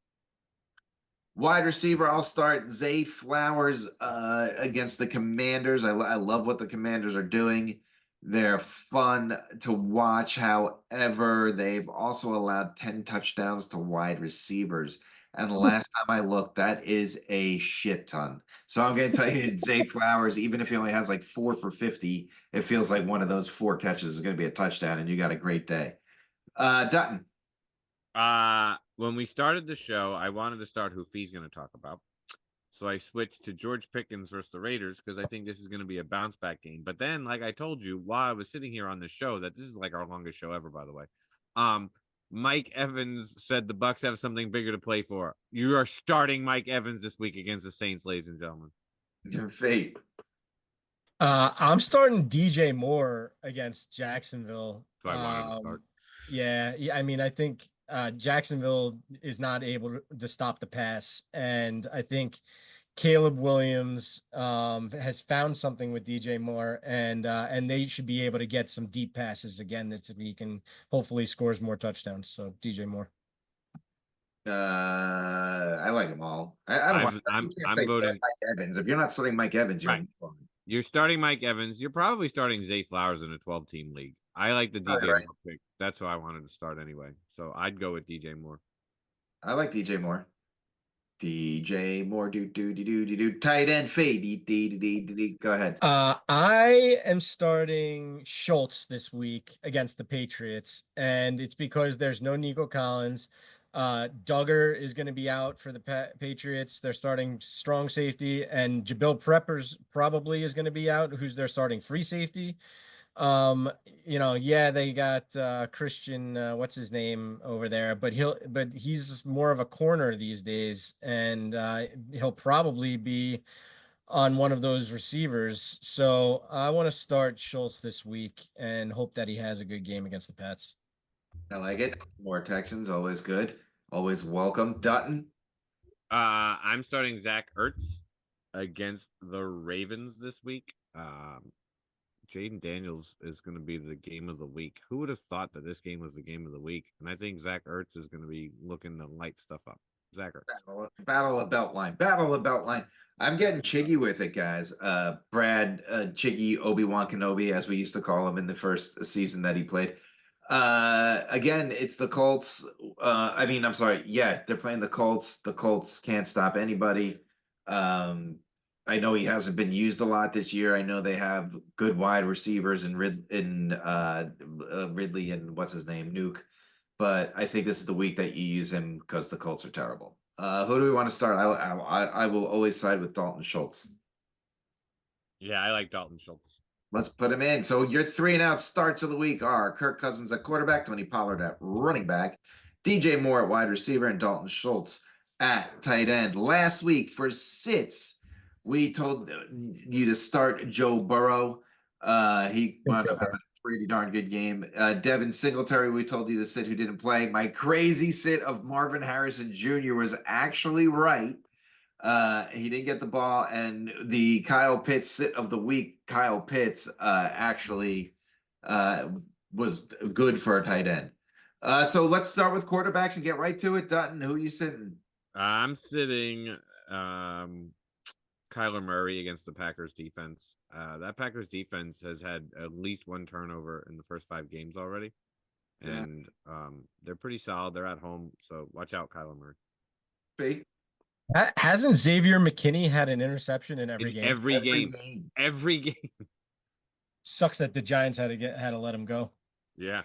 Wide receiver, I'll start Zay Flowers against the Commanders. I love what the Commanders are doing. They're fun to watch. However, they've also allowed 10 touchdowns to wide receivers. And the last time I looked, that is a shit ton. So I'm going to tell you, Zay Flowers, even if he only has like 4 for 50, it feels like one of those 4 catches is going to be a touchdown, and you got a great day. Dutton. When we started the show, I wanted to start who Fee's going to talk about. So I switched to George Pickens versus the Raiders because I think this is going to be a bounce back game. But then, like I told you while I was sitting here on the show, that this is like our longest show ever, by the way. Mike Evans said the Bucks have something bigger to play for. You are starting Mike Evans this week against the Saints, ladies and gentlemen. Your fate. I'm starting DJ Moore against Jacksonville. So I wanted to start. Yeah, I mean, I think Jacksonville is not able to stop the pass, and I think Caleb Williams has found something with DJ Moore, and they should be able to get some deep passes again this week, and hopefully scores more touchdowns. So DJ Moore. I like them all. I don't want. I'm voting voting Mike Evans. If you're not starting Mike Evans, you're right. You're starting Mike Evans. You're probably starting Zay Flowers in a 12-team league. I like the DJ Moore pick. That's who I wanted to start anyway. So I'd go with DJ Moore. I like DJ Moore. DJ Moore, do. Tight end fade. Go ahead. I am starting Schultz this week against the Patriots, and it's because there's no Nico Collins. Duggar is going to be out for the Patriots. They're starting strong safety, and Jabil Peppers probably is going to be out, who's their starting free safety. They got Christian, what's his name over there, but he's more of a corner these days, and he'll probably be on one of those receivers. So I want to start Schultz this week and hope that he has a good game against the Pats. I like it. More Texans, always good. Always welcome. Dutton. I'm starting Zach Ertz against the Ravens this week. Jaden Daniels is going to be the game of the week. Who would have thought that this game was the game of the week? And I think Zach Ertz is going to be looking to light stuff up. Zach Ertz. Battle of Beltline. I'm getting chiggy with it, guys. Brad Chiggy Obi-Wan Kenobi, as we used to call him in the first season that he played. Again, it's the Colts. I'm sorry. Yeah, they're playing the Colts. The Colts can't stop anybody. I know he hasn't been used a lot this year. I know they have good wide receivers in Ridley and what's his name, Nuke. But I think this is the week that you use him because the Colts are terrible. Who do we want to start? I will always side with Dalton Schultz. Yeah, I like Dalton Schultz. Let's put him in. So your 3-and-out starts of the week are Kirk Cousins at quarterback, Tony Pollard at running back, DJ Moore at wide receiver, and Dalton Schultz at tight end. Last week for sits, we told you to start Joe Burrow. He wound up having a pretty darn good game. Devin Singletary, we told you to sit, who didn't play. My crazy sit of Marvin Harrison Jr. was actually right. He didn't get the ball, and the Kyle Pitts sit of the week, Kyle Pitts actually was good for a tight end. So let's start with quarterbacks and get right to it. Dutton, who are you sitting? I'm sitting Kyler Murray against the Packers defense. That Packers defense has had at least one turnover in the first 5 games already. And they're pretty solid. They're at home, so watch out, Kyler Murray. B? Hasn't Xavier McKinney had an interception in every game? Every game. Sucks that the Giants had to let him go. Yeah.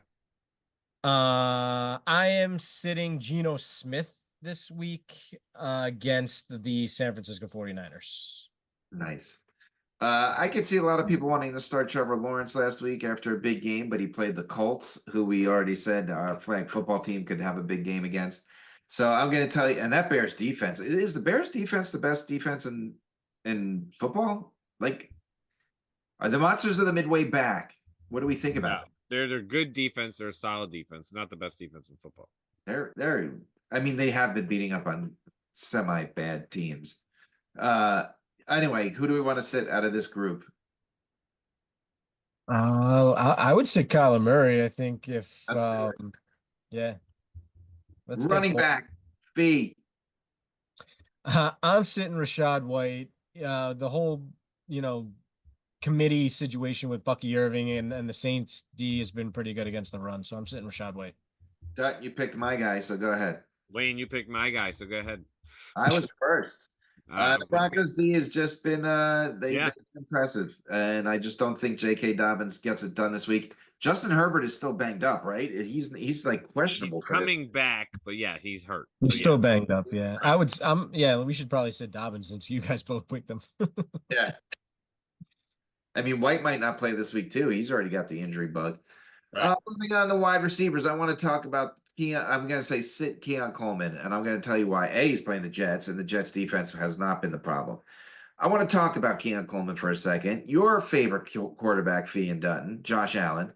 I am sitting Geno Smith this week against the San Francisco 49ers. Nice. I could see a lot of people wanting to start Trevor Lawrence last week after a big game, but he played the Colts, who we already said our flag football team could have a big game against. So I'm going to tell you, and that Bears defense, is the Bears defense the best defense in football? Like, are the Monsters of the Midway back? What do we think about them? They're good defense. They're a solid defense, not the best defense in football. They have been beating up on semi-bad teams. Anyway, who do we want to sit out of this group? I would say Kyler Murray. I think if yeah. Running back, B. I'm sitting Rashad White. The whole, committee situation with Bucky Irving and the Saints D has been pretty good against the run. So I'm sitting Rashad White. You picked my guy, so go ahead. Wayne, you picked my guy, so go ahead. I was first. The Okay. Broncos D has just been they've Yeah. been impressive, and I just don't think J.K. Dobbins gets it done this week. Justin Herbert is still banged up, right? He's like He's questionable for this. coming back, but yeah, he's hurt. He's So, still yeah. banged up. Yeah, yeah, we should probably sit Dobbins since you guys both picked them. Yeah. I mean, White might not play this week too. He's already got the injury bug. Right. Moving on to wide receivers, I want to talk about Keon. I'm going to say sit Keon Coleman, and I'm going to tell you why. A, he's playing the Jets, and the Jets defense has not been the problem. I want to talk about Keon Coleman for a second. Your favorite quarterback, Fee and Dutton, Josh Allen.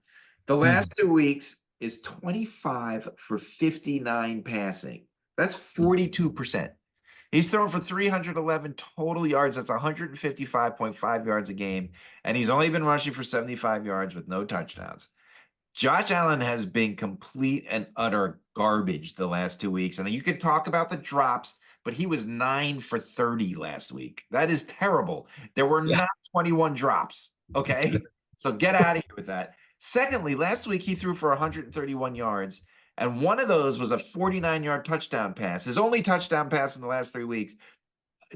The last 2 weeks is 25 for 59 passing. That's 42%. He's thrown for 311 total yards. That's 155.5 yards a game. And he's only been rushing for 75 yards with no touchdowns. Josh Allen has been complete and utter garbage the last 2 weeks. And you could talk about the drops, but he was 9 for 30 last week. That is terrible. There were not 21 drops. Okay. So get out of here with that. Secondly, last week he threw for 131 yards, and one of those was a 49-yard touchdown pass. His only touchdown pass in the last 3 weeks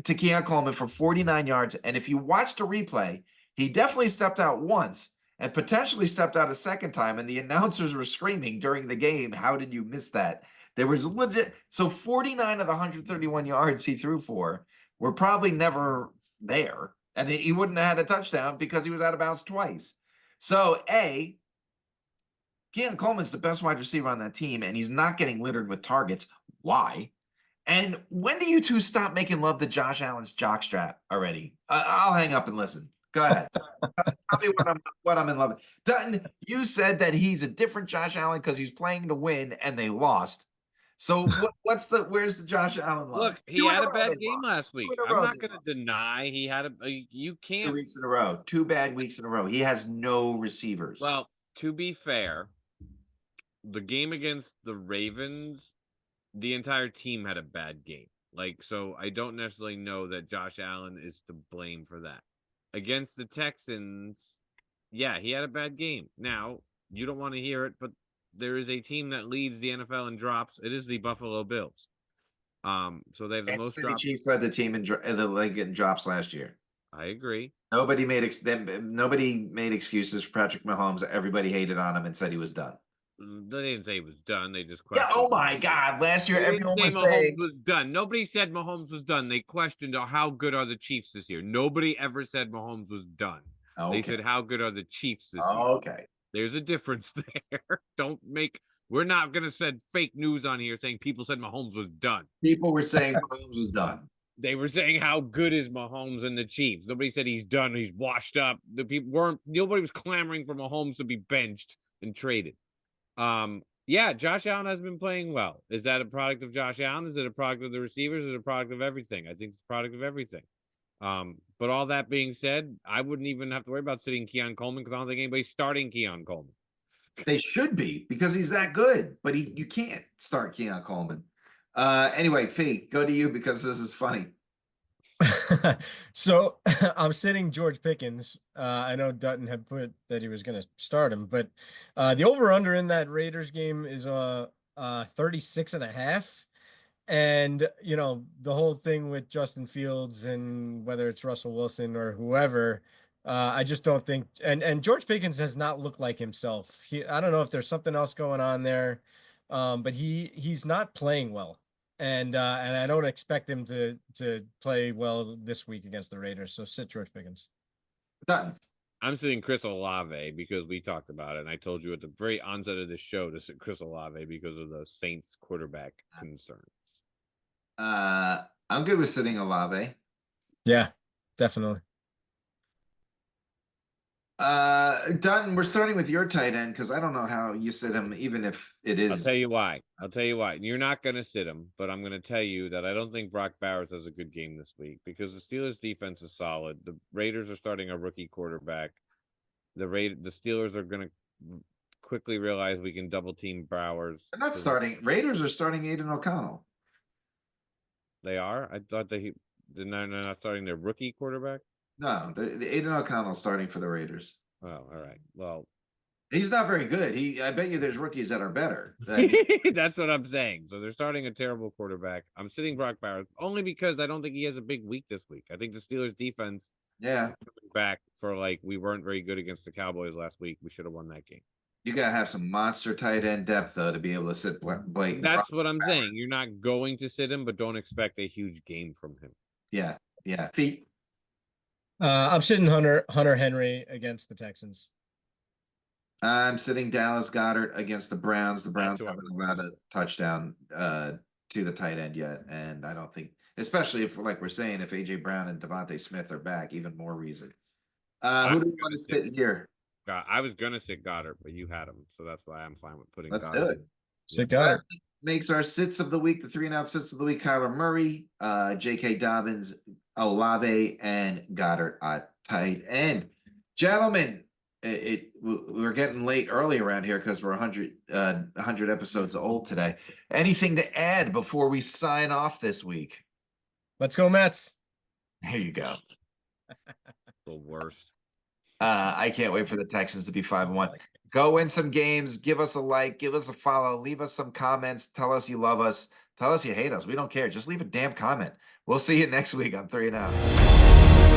to Keon Coleman for 49 yards. And if you watch the replay, he definitely stepped out once and potentially stepped out a second time. And the announcers were screaming during the game, how did you miss that? There was legit. So 49 of the 131 yards he threw for were probably never there. And he wouldn't have had a touchdown because he was out of bounds twice. So, A, Keon Coleman's the best wide receiver on that team, and he's not getting littered with targets. Why? And when do you two stop making love to Josh Allen's jockstrap already? I'll hang up and listen. Go ahead. Tell me what I'm in love with. Dutton, you said that he's a different Josh Allen because he's playing to win and they lost. So where's the Josh Allen love? Look, he had a bad game last week. I'm not going to deny he had you 2 can't. weeks in a row, 2 bad weeks in a row. He has no receivers. Well, to be fair, the game against the Ravens, the entire team had a bad game. So I don't necessarily know that Josh Allen is to blame for that. Against the Texans, yeah, he had a bad game. Now, you don't want to hear it, but there is a team that leads the NFL in drops. It is the Buffalo Bills. So they have the most drops. Chiefs led the team in the league in drops last year. I agree. Nobody made excuses for Patrick Mahomes. Everybody hated on him and said he was done. They didn't say he was done. They just questioned. Yeah, oh my God! Last year, everyone was saying Mahomes was done. Nobody said Mahomes was done. They questioned how good are the Chiefs this year. Nobody ever said Mahomes was done. Okay. They said how good are the Chiefs this year. Okay, there's a difference there. We're not gonna send fake news on here saying people said Mahomes was done. People were saying Mahomes was done. They were saying how good is Mahomes and the Chiefs. Nobody said he's done. He's washed up. Nobody was clamoring for Mahomes to be benched and traded. Yeah, Josh Allen has been playing well. Is that a product of Josh Allen? Is it a product of the receivers? Is it a product of everything? I think it's a product of everything. But all that being said, I wouldn't even have to worry about sitting Keon Coleman because I don't think anybody's starting Keon Coleman. They should be because he's that good, but you can't start Keon Coleman. Anyway, Fee, go to you because this is funny. So I'm sitting George Pickens. I know Dutton had put that he was going to start him, but the over-under in that Raiders game is 36.5. And, the whole thing with Justin Fields and whether it's Russell Wilson or whoever, I just don't think, and George Pickens has not looked like himself. I don't know if there's something else going on there, but he's not playing well. And I don't expect him to play well this week against the Raiders. So sit George Pickens. Done. I'm sitting Chris Olave because we talked about it, and I told you at the very onset of the show to sit Chris Olave because of the Saints quarterback concerns. I'm good with sitting Olave. Yeah, definitely. Dutton, we're starting with your tight end because I don't know how you sit him, even if it is. I'll tell you why. You're not going to sit him, but I'm going to tell you that I don't think Brock Bowers has a good game this week because the Steelers' defense is solid. The Raiders are starting a rookie quarterback. The Steelers are going to quickly realize we can double team Bowers. They're not starting. Raiders are starting Aiden O'Connell. They are? I thought they're not starting their rookie quarterback. No, the Aiden O'Connell starting for the Raiders. Oh, all right. Well, He's not very good. I bet you there's rookies that are better. I mean, That's what I'm saying. So they're starting a terrible quarterback. I'm sitting Brock Bowers only because I don't think he has a big week this week. I think the Steelers defense yeah, back for like we weren't very good against the Cowboys last week. We should have won that game. you gotta have some monster tight end depth though to be able to sit Blake. That's what I'm saying. You're not going to sit him, but don't expect a huge game from him. Yeah, yeah. Fee. I'm sitting Hunter Henry against the Texans. I'm sitting Dallas Goddard against the Browns. The Browns who I haven't would allowed miss. a touchdown to the tight end yet, and I don't think, especially if, like we're saying, if AJ Brown and Devontae Smith are back, even more reason. Who do you want to sit here? I was gonna sit Goddard, but you had him, so that's why I'm fine with putting. Let's Goddard. do it. Sit Goddard. Makes our sits of the week, the 3-and-out sits of the week: Kyler Murray, J.K. Dobbins, Olave, and Goddard at tight end. Gentlemen, we're getting late early around here because we're 100 episodes old today. Anything to add before we sign off this week? Let's go, Mets. There you go. The worst. I can't wait for the Texans to be 5-1. Go win some games. Give us a like. Give us a follow. Leave us some comments. Tell us you love us. Tell us you hate us. We don't care. Just leave a damn comment. We'll see you next week on 3 and Out.